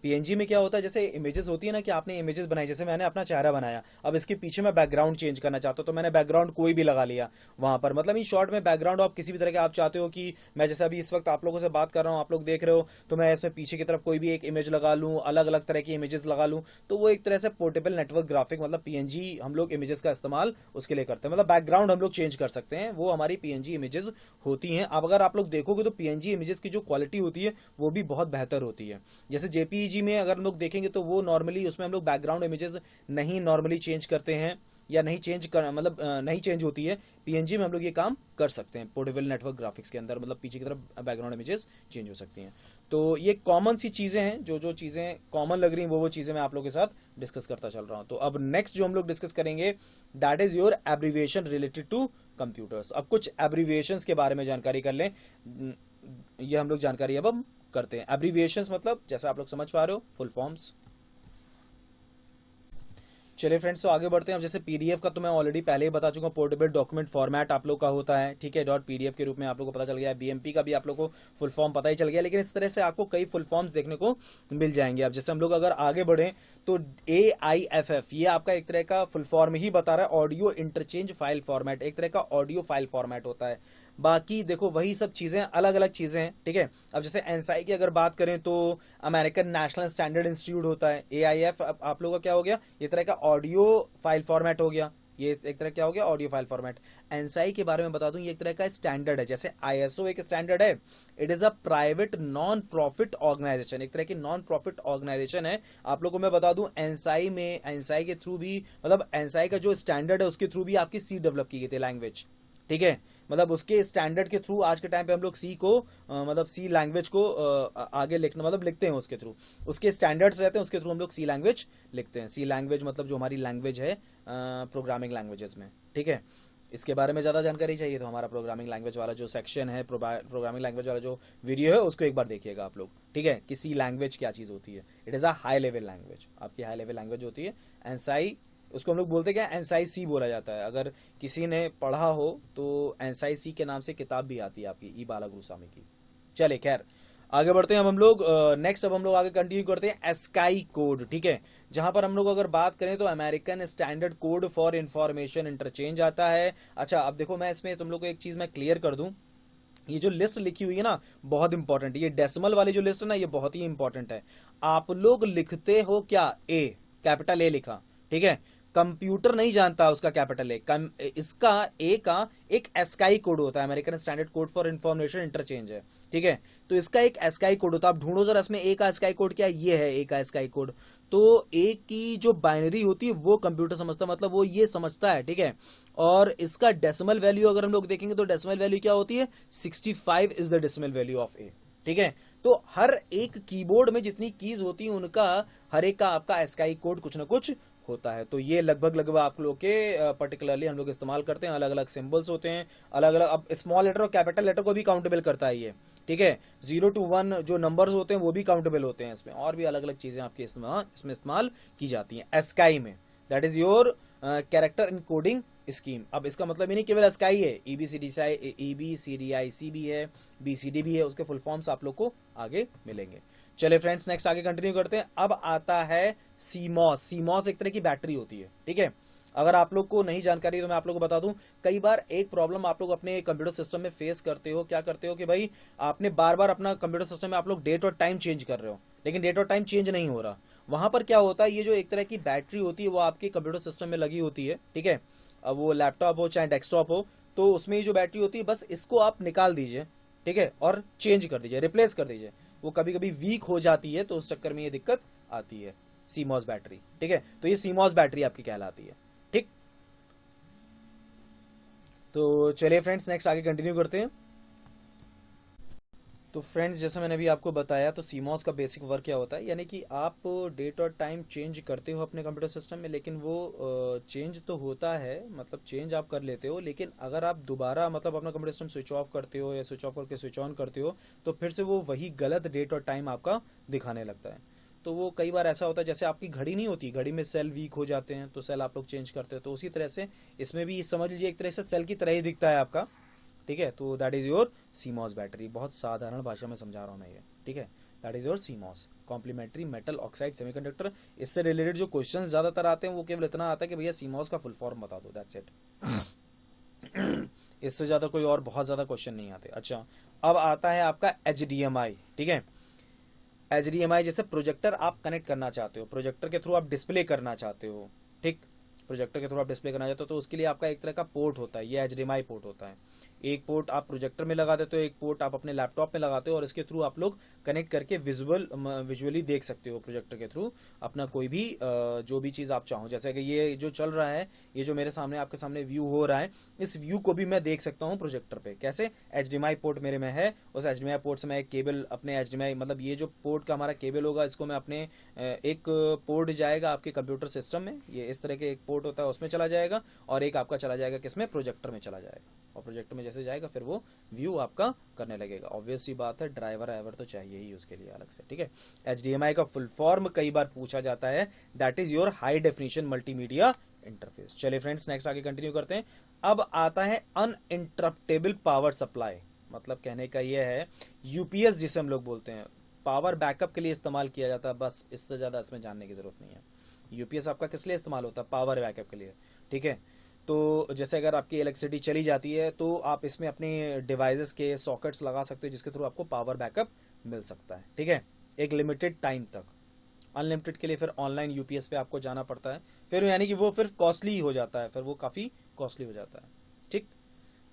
पीएनजी में क्या होता है, जैसे इमेजेस होती है ना, कि आपने इमेजेस बनाई, जैसे मैंने अपना चेहरा बनाया, अब इसके पीछे मैं बैकग्राउंड चेंज करना चाहता हूँ तो मैंने बैकग्राउंड कोई भी लगा लिया वहां पर। मतलब इन शॉर्ट में बैकग्राउंड आप किसी भी तरह के आप चाहते हो कि मैं जैसे अभी इस वक्त आप लोगों से बात कर रहा हूँ, आप लोग देख रहे हो, तो मैं इसमें पीछे की तरफ कोई भी एक इमेज लगा लूँ, अलग अलग तरह की इमेजेस लगा लूँ, तो वो एक तरह से पोर्टेबल नेटवर्क ग्राफिक, मतलब पीएनजी हम लोग इमेजेस का इस्तेमाल उसके लिए करते हैं। मतलब बैकग्राउंड हम लोग चेंज कर सकते हैं, वो हमारी पीएनजी इमेजेस होती हैं। अब अगर आप लोग देखोगे तो पीएनजी इमेजेस की जो क्वालिटी होती है वो भी बहुत बेहतर होती है। जैसे जेपीईजी में अगर हम लोग देखेंगे तो वो नॉर्मली उसमें हम लोग बैकग्राउंड इमेजेस नहीं नॉर्मली चेंज करते हैं, या नहीं चेंज कर, मतलब नहीं चेंज होती है। पीएनजी में हम लोग ये काम कर सकते हैं पोर्टेबल नेटवर्क ग्राफिक्स के अंदर, मतलब पीछे की तरफ बैकग्राउंड इमेजेस चेंज हो सकती हैं। तो ये कॉमन सी चीजें हैं, जो जो चीजें कॉमन लग रही हैं वो चीजें मैं आप लोगों के साथ डिस्कस करता चल रहा हूं। तो अब नेक्स्ट जो हम लोग डिस्कस करेंगे, that is your abbreviation related to computers. अब कुछ एब्रीविएशंस के बारे में जानकारी कर लें, ये हम लोग जानकारी अब हम करते हैं। एब्रीविएशंस मतलब जैसे आप लोग समझ पा रहे हो, फुल फॉर्म्स। चलिए फ्रेंड्स, तो आगे बढ़ते हैं। अब जैसे पीडीएफ का तो मैं ऑलरेडी पहले ही बता चुका हूँ, पोर्टेबल डॉक्यूमेंट फॉर्मेट आप लोग का होता है, ठीक है, डॉट पीडीएफ के रूप में आप लोग को पता चल गया है। बीएमपी का भी आप लोग को फुल फॉर्म पता ही चल गया, लेकिन इस तरह से आपको कई फुल फॉर्म्स देखने को मिल जाएंगे। अब जैसे हम लोग अगर आगे बढ़े तो AIFF, ये आपका एक तरह का फुल फॉर्म ही बता रहा है, ऑडियो इंटरचेंज फाइल फॉर्मेट, एक तरह का ऑडियो फाइल फॉर्मेट होता है। बाकी देखो वही सब चीजें, अलग अलग चीजें हैं, ठीक है। अब जैसे एनसाई की अगर बात करें तो अमेरिकन नेशनल स्टैंडर्ड इंस्टीट्यूट होता है। AIF आप लोगों का क्या हो गया, ये तरह का ऑडियो फाइल फॉर्मेट हो गया, ये एक तरह क्या हो गया, ऑडियो फाइल फॉर्मेट। एनसाई के बारे में बता दूं, ये एक तरह का स्टैंडर्ड है, जैसे ISO एक स्टैंडर्ड है। It is a private non profit organisation, एक तरह की नॉन प्रॉफिट ऑर्गेनाइजेशन है। आप लोगों को मैं बता दूं, एनसाई में, एनसाई के थ्रू भी, मतलब एनसाई का जो स्टैंडर्ड है उसके थ्रू भी आपकी सी डेवलप की गई थी लैंग्वेज, ठीक है। मतलब उसके स्टैंडर्ड के थ्रू आज के टाइम पे हम लोग सी को मतलब सी लैंग्वेज को आगे लिखना, मतलब लिखते हैं उसके थ्रू, उसके स्टैंडर्ड्स रहते हैं, उसके थ्रू हम लोग सी लैंग्वेज लिखते हैं। सी लैंग्वेज मतलब जो हमारी लैंग्वेज है प्रोग्रामिंग लैंग्वेजेस में, ठीक है। इसके बारे में ज़्यादा जानकारी चाहिए तो हमारा प्रोग्रामिंग लैंग्वेज वाला जो सेक्शन है, प्रोग्रामिंग लैंग्वेज वाला जो वीडियो है उसको एक बार देखिएगा आप लोग, ठीक है। किसी लैंग्वेज क्या चीज़ होती है, it is a high level language, आपकी हाई लेवल लैंग्वेज होती है। एनसाई, उसको हम लोग बोलते क्या, एनसाई सी बोला जाता है। अगर किसी ने पढ़ा हो तो एनसाई सी के नाम से किताब भी आती है आपकी, ई बाला गुरुस्वामी की। चले खैर आगे बढ़ते हैं अब हम लोग नेक्स्ट। अब हम लोग आगे कंटिन्यू करते हैं एस्काई कोड, ठीक है। जहां पर हम लोग अगर बात करें तो American standard code for information interchange आता है। अच्छा अब देखो, मैं इसमें तुम लोग को एक चीज मैं क्लियर कर दूं, ये जो लिस्ट लिखी हुई है ना बहुत इंपॉर्टेंट, ये डेसिमल वाली जो लिस्ट है ना ये बहुत ही इंपॉर्टेंट है। आप लोग लिखते हो क्या, ए, कैपिटल ए लिखा, ठीक है। कंप्यूटर नहीं जानता उसका कैपिटल ए, इसका ए का एक एस्काई कोड होता है, American standard code for information interchange है, ठीक है। तो इसका एक एस्काई कोड होता है, आप ढूंढो जरा इसमें ए का एस्काई कोड क्या है, ये है ए का एस्काई कोड। तो ए की जो बाइनरी होती है वो कंप्यूटर समझता है, मतलब वो ये समझता है, ठीक है। और इसका डेसिमल वैल्यू अगर हम लोग देखेंगे तो डेसिमल वैल्यू क्या होती है, 65 is the decimal value of A, ठीक है। तो हर एक कीबोर्ड में जितनी कीज होती है उनका हर एक का आपका एस्काई कोड कुछ ना कुछ होता है। तो ये लगभग लगभग आप लोग के पर्टिकुलरली हम लोग इस्तेमाल करते हैं, अलग अलग सिंबल्स होते हैं, अलग अलग। अब स्मॉल लेटर और कैपिटल लेटर को भी काउंटेबल करता है ये, ठीक है। 0 to 1 जो नंबर्स होते हैं वो भी काउंटेबल होते हैं इसमें, और भी अलग अलग चीजें आपकी इसमें इस्तेमाल की जाती हैं एस्काई में। That is your character encoding scheme. अब इसका मतलब ये नहीं केवल एस्काई है, EBCDI भी है, BCD भी है, उसके फुल फॉर्म्स आप लोग को आगे मिलेंगे। चले फ्रेंड्स नेक्स्ट आगे कंटिन्यू करते हैं। अब आता है सीमॉस। सीमॉस एक तरह की बैटरी होती है, ठीक है। अगर आप लोग को नहीं जानकारी तो मैं आप लोग को बता दूं, कई बार एक प्रॉब्लम आप लोग अपने कंप्यूटर सिस्टम में फेस करते हो, क्या करते हो कि भाई आपने बार बार अपना कंप्यूटर सिस्टम में आप लोग डेट और टाइम चेंज कर रहे हो, लेकिन डेट और टाइम चेंज नहीं हो रहा। वहां पर क्या होता है, ये जो एक तरह की बैटरी होती है वो आपके कंप्यूटर सिस्टम में लगी होती है, ठीक है। अब वो लैपटॉप हो चाहे डेस्कटॉप हो, तो उसमें ये जो बैटरी होती है बस इसको आप निकाल दीजिए, ठीक है, और चेंज कर दीजिए, रिप्लेस कर दीजिए। वो कभी कभी वीक हो जाती है तो उस चक्कर में ये दिक्कत आती है, सीमॉस बैटरी, ठीक है। तो ये सीमॉस बैटरी आपकी कहलाती है, ठीक। तो चलिए फ्रेंड्स नेक्स्ट आगे कंटिन्यू करते हैं। तो फ्रेंड्स जैसे मैंने अभी आपको बताया, तो सीमॉस का बेसिक वर्क क्या होता है, यानी कि आप डेट और टाइम चेंज करते हो अपने कंप्यूटर सिस्टम में, लेकिन वो चेंज तो होता है, मतलब चेंज आप कर लेते हो, लेकिन अगर आप दोबारा मतलब अपना कंप्यूटर सिस्टम स्विच ऑफ करते हो या स्विच ऑफ करके स्विच ऑन करते हो तो फिर से वो वही गलत डेट और टाइम आपका दिखाने लगता है। तो वो कई बार ऐसा होता है, जैसे आपकी घड़ी नहीं होती, घड़ी में सेल वीक हो जाते हैं तो सेल आप लोग चेंज करते हो, तो उसी तरह से इसमें भी समझ लीजिए एक तरह से सेल की तरह ही दिखता है आपका, ठीक है। तो that is your CMOS battery, बहुत साधारण भाषा में समझा रहा हूं मैं ये, ठीक है। That is your CMOS, complementary metal oxide semiconductor. इससे रिलेटेड जो क्वेश्चंस ज्यादातर आते हैं वो केवल इतना आता है कि भैया सीमॉस का फुल फॉर्म बता दो, दैट्स इट। इससे ज्यादा कोई और बहुत ज्यादा क्वेश्चन नहीं आते। अच्छा अब आता है आपका HDMI, ठीक है। HDMI जैसे प्रोजेक्टर आप कनेक्ट करना चाहते हो, प्रोजेक्टर के थ्रू आप डिस्प्ले करना चाहते हो, ठीक। प्रोजेक्टर के थ्रू आप डिस्प्ले करना चाहते हो तो उसके लिए आपका एक तरह का पोर्ट होता है, ये HDMI पोर्ट होता है। एक पोर्ट आप प्रोजेक्टर में लगा देते हो, एक पोर्ट आप अपने लैपटॉप में लगाते हो, और इसके थ्रू आप लोग कनेक्ट करके विजुअली देख सकते हो प्रोजेक्टर के थ्रू अपना कोई भी जो भी चीज आप चाहो। जैसे कि ये जो चल रहा है, ये जो मेरे सामने आपके सामने व्यू हो रहा है, इस व्यू को भी मैं देख सकता हूँ प्रोजेक्टर पे। कैसे, HDMI पोर्ट मेरे में है, उस HDMI पोर्ट से मैं एक केबल अपने HDMI मतलब ये जो पोर्ट का हमारा केबल होगा इसको मैं अपने एक पोर्ट जाएगा आपके कंप्यूटर सिस्टम में, ये इस तरह के एक पोर्ट होता है उसमें चला जाएगा, और एक आपका चला जाएगा किसमें, प्रोजेक्टर में चला जाएगा, और प्रोजेक्टर में जैसे जाएगा फिर वो व्यू आपका करने लगेगा। ऑब्वियस सी बात है, ड्राइवर आइवर तो चाहिए ही उसके लिए अलग से, ठीक है। HDMI का फुल फॉर्म कई बार पूछा जाता है, that is your high definition multimedia interface. चलिए फ्रेंड्स नेक्स्ट आगे कंटिन्यू करते हैं। अब आता है अनइंटरप्टेबल पावर सप्लाई, मतलब कहने का यह है यूपीएस जिसे हम लोग बोलते हैं, पावर बैकअप के लिए इस्तेमाल किया जाता है, बस इससे ज्यादा इसमें जानने की जरूरत नहीं है। यूपीएस आपका किस लिए इस्तेमाल होता है, पावर बैकअप के लिए, ठीक है। तो जैसे अगर आपकी इलेक्ट्रिसिटी चली जाती है तो आप इसमें अपने डिवाइसेस के सॉकेट्स लगा सकते हो जिसके थ्रू आपको पावर बैकअप मिल सकता है, ठीक है, एक लिमिटेड टाइम तक। अनलिमिटेड के लिए फिर ऑनलाइन यूपीएस पे आपको जाना पड़ता है, फिर यानी कि वो फिर कॉस्टली हो जाता है, फिर वो काफी कॉस्टली हो जाता है, ठीक।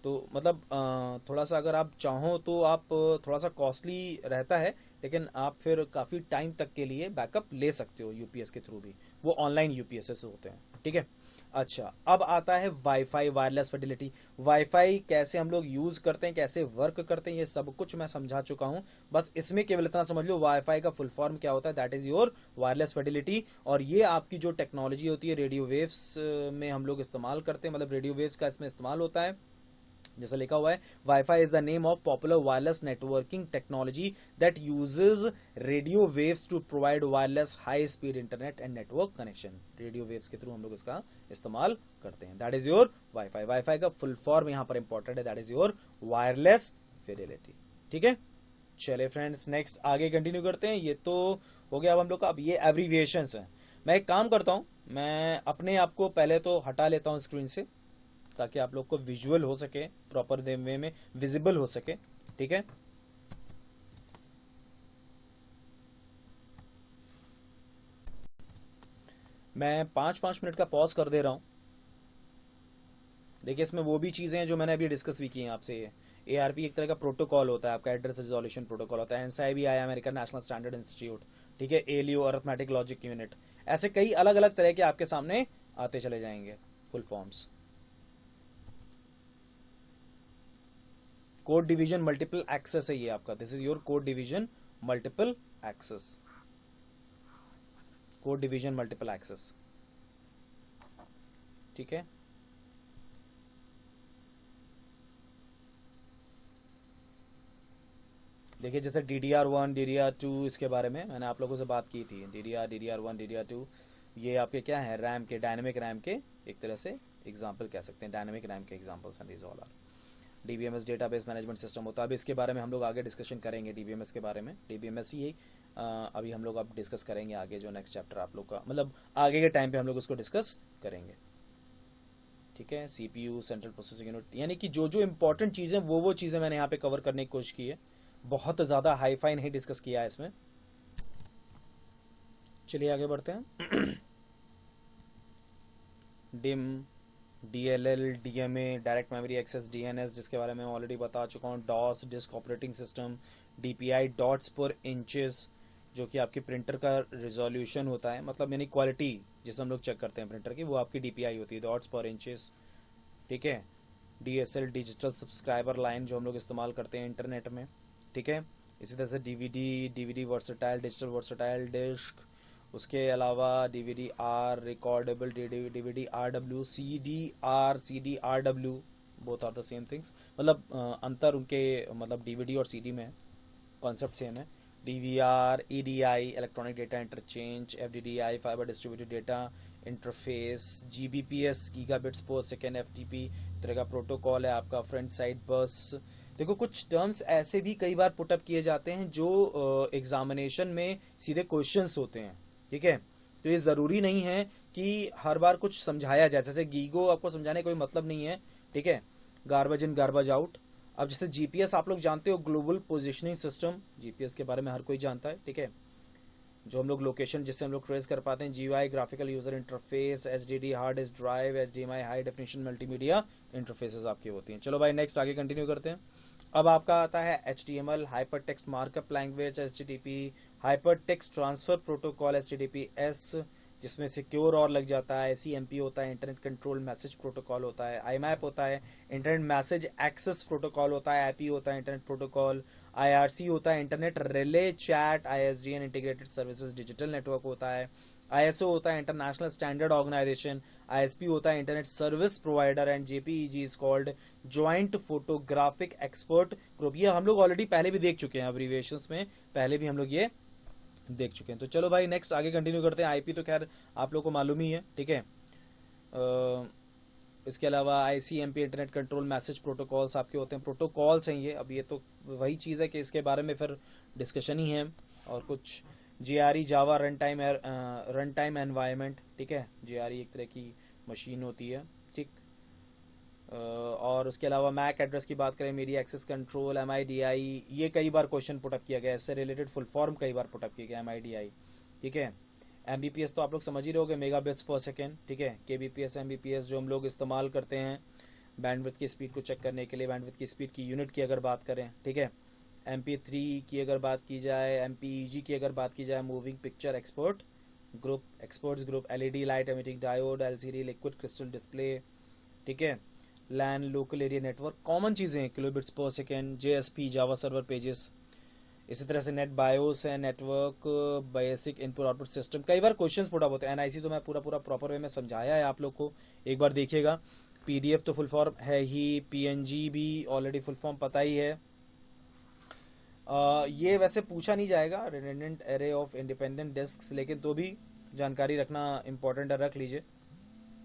तो मतलब थोड़ा सा अगर आप चाहो तो आप थोड़ा सा कॉस्टली रहता है, लेकिन आप फिर काफी टाइम तक के लिए बैकअप ले सकते हो यूपीएस के थ्रू भी, वो ऑनलाइन यूपीएस होते हैं, ठीक है। अच्छा, अब आता है वाईफाई, वायरलेस फिडिलिटी। वाईफाई कैसे हम लोग यूज करते हैं, कैसे वर्क करते हैं, ये सब कुछ मैं समझा चुका हूं। बस इसमें केवल इतना समझ लो वाईफाई का फुल फॉर्म क्या होता है, that is your wireless fidelity. और ये आपकी जो टेक्नोलॉजी होती है रेडियो वेव्स में हम लोग इस्तेमाल करते हैं, मतलब रेडियो वेव्स का इसमें इस्तेमाल होता है। जैसा लिखा हुआ है, WiFi is the name of popular wireless networking technology that uses radio waves to provide wireless high speed internet and network connection. Radio waves के थ्रू हम लोग इसका इस्तेमाल करते हैं, that is your WiFi. WiFi का फुल फॉर्म यहां पर इंपॉर्टेंट है, that is your wireless fidelity. ठीक है, चलिए फ्रेंड्स नेक्स्ट आगे कंटिन्यू करते हैं। ये तो हो गया अब हम लोग का, अब ये एब्रीविएशंस हैं। मैं एक काम करता हूं, मैं अपने आप को पहले तो हटा लेता हूं स्क्रीन से, ताकि आप लोग को विजुअल हो सके, प्रॉपर वे में विजिबल हो सके। ठीक है, मैं 5-5 मिनट का पॉज कर दे रहा हूं। देखिए इसमें वो भी चीजें हैं जो मैंने अभी डिस्कस भी की हैं आपसे। ये एआरपी एक तरह का प्रोटोकॉल होता है, आपका एड्रेस रिजोल्यूशन प्रोटोकॉल होता है। एनसीआईबी अमेरिकन नेशनल स्टैंडर्ड इंस्टीट्यूट, ठीक है, एलियो अरिथमेटिक लॉजिक यूनिट, ऐसे कई अलग अलग तरह के आपके सामने आते चले जाएंगे full forms. Code division multiple access है ये आपका, this is your code division multiple access. Code division multiple access, ठीक है। देखिए जैसे DDR1 DDR2, इसके बारे में मैंने आप लोगों से बात की थी। DDR1 DDR2 ये आपके क्या है, रैम के, डायनेमिक रैम के एक तरह से एग्जाम्पल कह सकते हैं, डायनेमिक रैम के एग्जाम्पल्स हैं, these all are. DBMS database management system होता है। अब इसके बारे में हम लोग आगे डिस्कशन करेंगे, DBMS के बारे में। DBMS ही अभी हम लोग अब डिस्कस करेंगे आगे, जो नेक्स्ट चैप्टर आप लोग का, मतलब आगे के टाइम पे हम लोग उसको डिस्कस करेंगे। ठीक है, CPU सेंट्रल प्रोसेसिंग यूनिट, यानी कि जो जो इंपॉर्टेंट चीजें वो चीजें मैंने यहाँ पे कवर करने की कोशिश की है, बहुत ज्यादा हाईफाई नहीं डिस्कस किया है इसमें। चलिए आगे बढ़ते हैं। DIMM, DLL, DMA, direct memory access, DNS, जिसके बारे में मैं ऑलरेडी बता चुका हूँ। DOS, disk operating system. DPI, dots per inches, जो कि आपकी प्रिंटर का रिजोल्यूशन होता है, मतलब यानी क्वालिटी जिसे हम लोग चेक करते हैं प्रिंटर की, वो आपकी DPI होती है, डॉट्स पर इंचेस। ठीक है, DSL, डिजिटल सब्सक्राइबर लाइन, जो हम लोग इस्तेमाल करते हैं इंटरनेट में। ठीक है, इसी तरह से DVD versatile, digital versatile disc. उसके अलावा DVD-R, recordable DVD RW, CD-R, both are the same things, मतलब अंतर उनके मतलब DVD और CD में कॉन्सेप्ट सेम है। DVR, EDI, electronic data interchange, FDDI, fibre distributed data interface, GBPS, gigabits per second, FTP तरह का प्रोटोकॉल है आपका। फ्रंट साइड बस। देखो कुछ टर्म्स ऐसे भी कई बार पुटअप किए जाते हैं जो एग्जामिनेशन में सीधे क्वेश्चंस होते हैं। ठीक है, तो ये जरूरी नहीं है कि हर बार कुछ समझाया जाए, जैसे गीगो आपको समझाने का कोई मतलब नहीं है। ठीक है, गार्बेज इन गार्बेज आउट। अब जैसे जीपीएस आप लोग जानते हो, ग्लोबल पोजिशनिंग सिस्टम, जीपीएस के बारे में हर कोई जानता है। ठीक है, जो हम लोग लोकेशन जिससे हम लोग ट्रेस कर पाते हैं। GUI, graphical user interface. HDD, hard disk drive. HDMI, high definition multimedia interfaces आपकी होती हैं। चलो भाई नेक्स्ट आगे कंटिन्यू करते हैं। अब आपका आता है HTML, hyper text markup language, HTTP, hyper text transfer protocol, HTTPS, जिसमें सिक्योर और लग जाता है। CMP होता है, इंटरनेट कंट्रोल मैसेज प्रोटोकॉल होता है। IMAP होता है, इंटरनेट मैसेज एक्सेस प्रोटोकॉल होता है। IP होता है, इंटरनेट प्रोटोकॉल। IRC होता है, internet relay chat. ISDN, integrated services digital network होता है। ISO होता है, इंटरनेशनल स्टैंडर्ड ऑर्गेनाइजेशन। ISP होता है, internet service provider. And JPEG is called joint photographic expert group. ये हम लोग ऑलरेडी पहले भी देख चुके हैं, अब्रीविएशंस में पहले भी हम लोग ये देख चुके हैं। तो चलो भाई नेक्स्ट आगे कंटिन्यू करते हैं। IP तो खैर आप लोग को मालूम ही है। ठीक है, इसके अलावा ICMP, internet control message protocols आपके होते हैं, प्रोटोकॉल्स हैं ये। अब ये तो वही चीज़ है कि इसके बारे में फिर डिस्कशन ही है। और कुछ JRE, जावा रन टाइम एनवायरनमेंट। ठीक है, JRE एक तरह की मशीन होती है। ठीक, और उसके अलावा मैक एड्रेस की बात करें, मीडिया एक्सेस कंट्रोल, MIDI, ये कई बार क्वेश्चन पुटअप किया गया है, इससे रिलेटेड फुल फॉर्म कई बार पुटअप किया गया MIDI। ठीक है, MBPS तो आप लोग समझ ही रहोगे, मेगाबिट्स पर सेकेंड। ठीक है, KBPS, MBPS जो हम लोग इस्तेमाल करते हैं बैंडविड्थ की स्पीड को चेक करने के लिए, बैंडविड्थ की स्पीड की यूनिट की अगर बात करें। ठीक है, MP3 की अगर बात की जाए, MPEG की अगर बात की जाए, moving picture export group, experts group, LED light emitting diode, LCD liquid crystal display, ठीक है, लैन लोकल एरिया नेटवर्क, कॉमन चीजें हैं, kilobits per second, JSP Java server pages. इसी तरह से नेट बायोस है, network basic input output system. कई बार क्वेश्चंस पुट अप होते हैं, एनआईसी तो मैं पूरा पूरा प्रॉपर वे में समझाया है आप लोग को, एक बार देखिएगा। पीडीएफ तो फुल फॉर्म है ही, पीएनजी भी ऑलरेडी फुल फॉर्म पता ही है। ये वैसे पूछा नहीं जाएगा, redundant array of independent disks, लेकिन तो भी जानकारी रखना इंपॉर्टेंट है, रख लीजिए,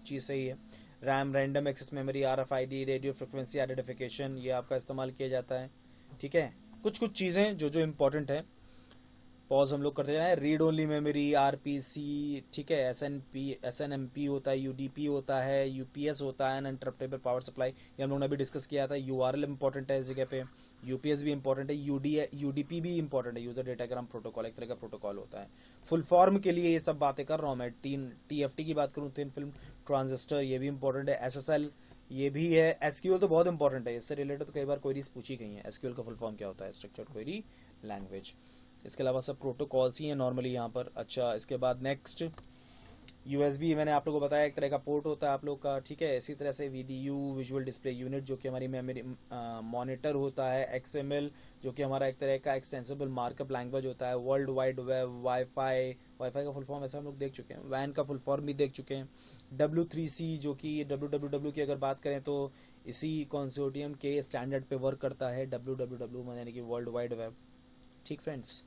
चीज़ सही है। RAM, random access memory, RFID, radio frequency identification, ये आपका इस्तेमाल किया जाता है, ठीक है। कुछ कुछ चीज़ें जो जो इम्पोर्टेंट है, पॉज हम लोग करते जाए। रीड ओनली मेमोरी, आरपीसी, ठीक है, एसएनएमपी होता है, यूडीपी होता है, यूपीएस होता है, अनइंटरप्टेबल पावर सप्लाई, ये हम लोग ने अभी डिस्कस किया था। यूआरएल इंपॉर्टेंट है इस जगह पे, यूपीएस भी इंपॉर्टेंट है, यूडीपी भी इंपॉर्टेंट है, यूजर डेटाग्राम प्रोटोकॉल, एक तरह का प्रोटोकॉल होता है। फुल फॉर्म के लिए ये सब बातें कर रहा हूँ मैं। टीएफटी की बात करूँ, थिन फिल्म ट्रांजिस्टर, ये भी इंपॉर्टेंट है। एसएसएल ये भी है। एसक्यूएल तो बहुत इंपॉर्टेंट है, इससे रिलेटेड तो कई बार क्वेरीज पूछी गई है। एसक्यूएल का फुल फॉर्म क्या होता है? Structured query language. इसके अलावा सब प्रोटोकॉल्स ही हैं नॉर्मली यहाँ पर। अच्छा, इसके बाद नेक्स्ट यूएसबी मैंने आप लोगों को बताया, एक तरह का पोर्ट होता है आप लोग का, ठीक है। इसी तरह से वीडीयू, विजुअल डिस्प्ले यूनिट, जो कि हमारी मेमोरी मॉनिटर होता है। एक्सएमएल, जो कि हमारा एक तरह का एक्सटेंसिबल मार्कअप लैंग्वेज होता है। वर्ल्ड वाइड वेब, वाईफाई का फुल फॉर्म ऐसा हम लोग देख चुके हैं। वैन का फुल फॉर्म भी देख चुके हैं। W3C, जो कि WWW की अगर बात करें तो इसी कंसोर्टियम के स्टैंडर्ड पे वर्क करता है। WWW यानी कि वर्ल्ड वाइड वेब, ठीक फ्रेंड्स।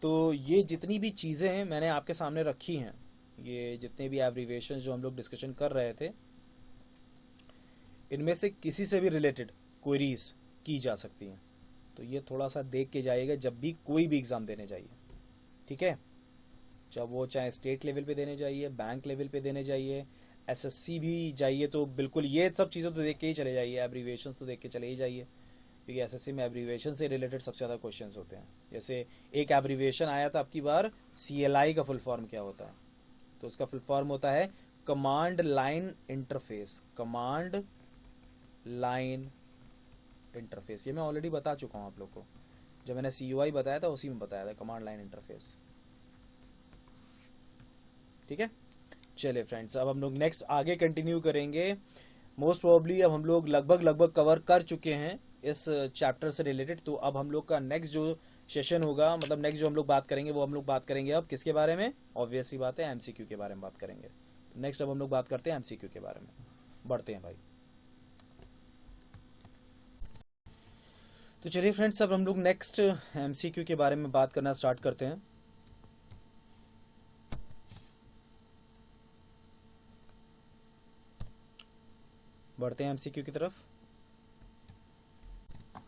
तो ये जितनी भी चीज़ें हैं मैंने आपके सामने रखी हैं, ये जितने भी एब्रीविएशंस जो हम लोग डिस्कशन कर रहे थे, इनमें से किसी से भी रिलेटेड क्वेरीज की जा सकती हैं। तो ये थोड़ा सा देख के जाइएगा जब भी कोई भी एग्जाम देने जाइए, ठीक है। जब वो चाहे स्टेट लेवल पे देने जाइए, बैंक लेवल पे देने जाइए, एसएससी भी जाइए, तो बिल्कुल ये सब चीज़ें तो देख के ही चले जाइए, एब्रीविएशंस तो देख के चले ही जाइए, क्योंकि एसएससी में एब्रीविएशन से रिलेटेड सबसे ज़्यादा क्वेश्चंस होते हैं। जैसे एक एब्रीविएशन आया था अब की बार, CLI का फुल फॉर्म क्या होता है? तो उसका फुल फॉर्म होता है command line interface. Command line interface, ये मैं ऑलरेडी बता चुका हूं आप लोग को, जब मैंने CUI बताया था उसी में बताया था, कमांड लाइन इंटरफेस, ठीक है। चलिए फ्रेंड्स, अब हम लोग नेक्स्ट आगे कंटिन्यू करेंगे। मोस्ट प्रोबेबली अब हम लोग लगभग कवर कर चुके हैं इस चैप्टर से रिलेटेड। तो अब हम लोग का नेक्स्ट जो सेशन होगा, मतलब नेक्स्ट जो हम लोग बात करेंगे, वो हम लोग बात करेंगे अब किसके बारे में? ऑब्वियस सी बात है, MCQ के बारे में बात करेंगे। नेक्स्ट अब हम लोग बात करते हैं MCQ के बारे में, बढ़ते हैं भाई। तो चलिए फ्रेंड्स, अब हम लोग नेक्स्ट MCQ के बारे में बात करना स्टार्ट करते हैं। बढ़ते हैं MCQ की तरफ।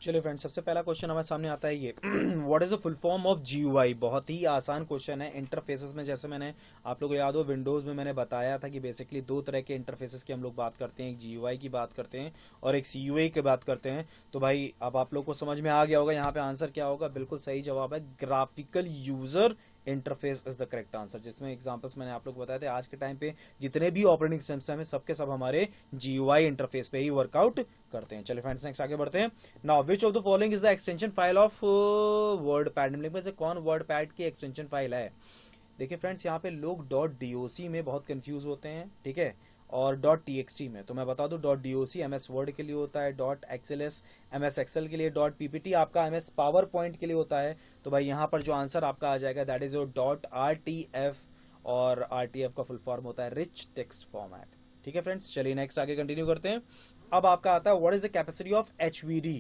चलिए फ्रेंड्स, सबसे पहला क्वेश्चन हमारे सामने आता है ये, what is the full form of GUI? बहुत ही आसान क्वेश्चन है। इंटरफेसेस में, जैसे मैंने आप लोगों को याद हो, विंडोज में मैंने बताया था कि बेसिकली दो तरह के इंटरफेसेस की हम लोग बात करते हैं, एक GUI की बात करते हैं और एक CUI की बात करते हैं। तो भाई अब आप लोग को समझ में आ गया होगा यहाँ पे आंसर क्या होगा। बिल्कुल सही जवाब है, graphical user interface is the correct answer. जिसमें एग्जांपल्स मैंने आप लोग को बताए थे, आज के टाइम पे जितने भी ऑपरेटिंग सिस्टम है सबके सब हमारे GUI इंटरफेस पे ही वर्कआउट करते हैं। चलिए फ्रेंड्स, नेक्स्ट आगे बढ़ते हैं। Now which of the following is the extension file of word pad? में से कौन वर्ड पैड की एक्सटेंशन फाइल है? देखिए फ्रेंड्स, यहाँ पे लोग .doc में बहुत कंफ्यूज होते हैं, ठीक है, और .txt में। तो मैं बता दूं, .doc MS वर्ड के लिए होता है, .xls MS एक्सेल के लिए, .ppt आपका MS पावर पॉइंट के लिए होता है। तो भाई यहाँ पर जो आंसर आपका आ जाएगा दैट इज योर .rtf, और RTF का फुल फॉर्म होता है रिच टेक्स्ट फॉर्मेट, ठीक है फ्रेंड्स। चलिए नेक्स्ट आगे कंटिन्यू करते हैं। अब आपका आता है what is the capacity of HVD?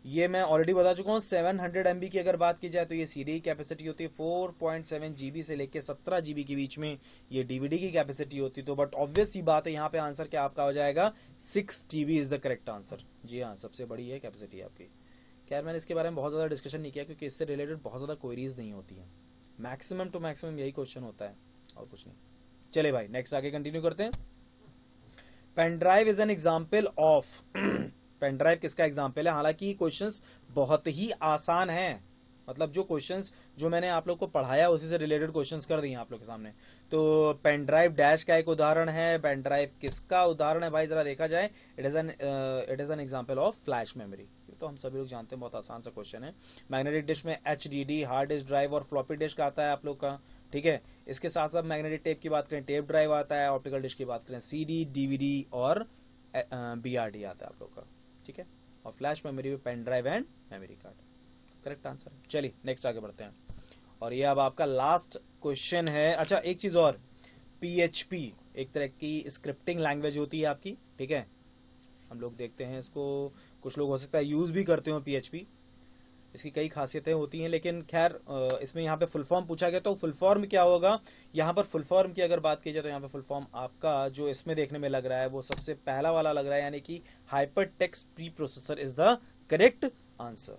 ये मैं ऑलरेडी बता चुका हूँ। 700 MB की अगर बात की जाए तो ये CD की कैपेसिटी होती है। 4.7 GB से लेके 17 GB के बीच में ये DVD की कैपेसिटी होती है। तो बट ऑब्वियस सी बात है, यहाँ पे आंसर क्या आपका हो जाएगा? 6 TB is the correct answer. जी हाँ, सबसे बड़ी है कैपेसिटी आपकी। खैर मैंने इसके बारे में बहुत ज़्यादा डिस्कशन नहीं किया, क्योंकि इससे रिलेटेड बहुत ज़्यादा क्वेरीज नहीं होती है। मैक्सिमम टू मैक्सिमम यही क्वेश्चन होता है और कुछ नहीं। चले भाई नेक्स्ट आगे कंटिन्यू करते हैं। Pen drive is an example of, pen drive किसका एग्जाम्पल है? हालांकि क्वेश्चंस बहुत ही आसान हैं, मतलब जो क्वेश्चंस जो मैंने आप लोग को पढ़ाया उसी से रिलेटेड क्वेश्चंस कर दिए आप लोग के सामने। तो पेन ड्राइव डैश का एक उदाहरण है, पेन ड्राइव किसका उदाहरण है भाई? जरा देखा जाए, it is an example of flash memory. तो तो हम सभी लोग जानते हैं बहुत आसान सा क्वेश्चन है। मैग्नेटिक डिस्क में HDD हार्ड डिस्क ड्राइव और फ्लॉपी डिस्क आता है आप लोग का, ठीक है। इसके साथ साथ मैग्नेटिक टेप की बात करें टेप ड्राइव आता है, ऑप्टिकल डिस्क की बात करें CD DVD और BRD आता है आप लोग का, ठीक है। और फ्लैश मेमोरी में pen drive and memory card, correct answer. चलिए नेक्स्ट आगे बढ़ते हैं, और ये अब आपका लास्ट क्वेश्चन है। अच्छा एक चीज और, PHP एक तरह की स्क्रिप्टिंग लैंग्वेज होती है आपकी, ठीक है। हम लोग देखते हैं इसको, कुछ लोग हो सकता है यूज भी करते हो PHP, इसकी कई खासियतें होती हैं, लेकिन खैर इसमें यहाँ पे फुल फॉर्म पूछा गया तो फुल फॉर्म क्या होगा। यहाँ पर फुल फॉर्म की अगर बात की जाए तो यहाँ पे फुल फॉर्म आपका जो इसमें देखने में लग रहा है वो सबसे पहला वाला लग रहा है, यानी कि hyper text pre processor is the correct answer.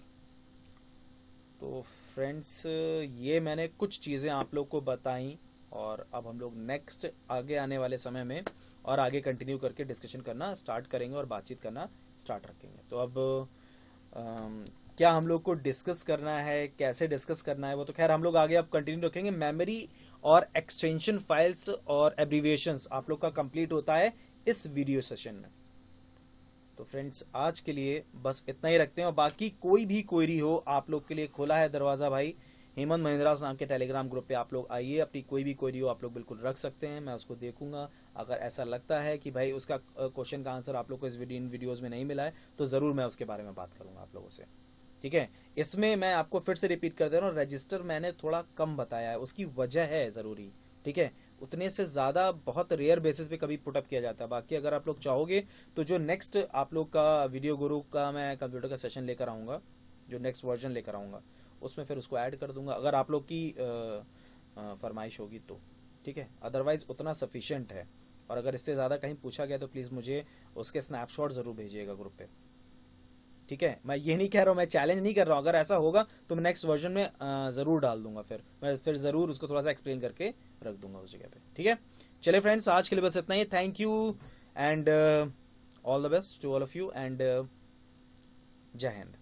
तो फ्रेंड्स ये मैंने कुछ चीजें आप लोग को बताई, और अब हम लोग नेक्स्ट आगे आने वाले समय में और आगे कंटिन्यू करके डिस्कशन करना स्टार्ट करेंगे और बातचीत करना स्टार्ट रखेंगे। तो अब क्या हम लोग को डिस्कस करना है, कैसे डिस्कस करना है, वो तो खैर हम लोग आगे अब कंटिन्यू रखेंगे। मेमोरी और एक्सटेंशन फाइल्स और एब्रीविएशंस आप लोग का कंप्लीट होता है इस वीडियो सेशन में। तो फ्रेंड्स आज के लिए बस इतना ही रखते हैं, और बाकी कोई भी क्वेरी हो आप लोग के लिए खोला है दरवाजा भाई। हेमंत महिंद्रा नाम के टेलीग्राम ग्रुप पे आप लोग आइए, अपनी कोई भी क्वेरी हो आप लोग बिल्कुल रख सकते हैं, मैं उसको देखूंगा। अगर ऐसा लगता है कि भाई उसका क्वेश्चन का आंसर आप लोग को इन वीडियोस में नहीं मिला है तो जरूर मैं उसके बारे में बात करूंगा आप लोगों से, ठीक है। इसमें मैं आपको फिर से रिपीट कर दे रहा हूँ, रजिस्टर मैंने थोड़ा कम बताया है, उसकी वजह है जरूरी, ठीक है। उतने से ज्यादा बहुत रेयर बेसिस पे कभी पुटअप किया जाता है। बाकी अगर आप लोग चाहोगे तो जो नेक्स्ट आप लोग का वीडियो गुरु का मैं कंप्यूटर का सेशन लेकर आऊंगा, जो नेक्स्ट वर्जन लेकर आऊंगा, उसमें फिर उसको ऐड कर दूंगा अगर आप लोग की फरमाइश होगी तो, ठीक है। अदरवाइज उतना सफिशिएंट है, और अगर इससे ज्यादा कहीं पूछा गया तो प्लीज मुझे उसके स्नैपशॉट जरूर भेजिएगा ग्रुप पे, ठीक है। मैं ये नहीं कह रहा हूँ, मैं चैलेंज नहीं कर रहा हूँ, अगर ऐसा होगा तो मैं नेक्स्ट वर्जन में जरूर डाल दूंगा, फिर मैं फिर जरूर उसको थोड़ा सा एक्सप्लेन करके रख दूंगा उस जगह पे, ठीक है। चलिए फ्रेंड्स आज के लिए बस इतना ही। Thank you and all the best to all of you, and जय हिंद।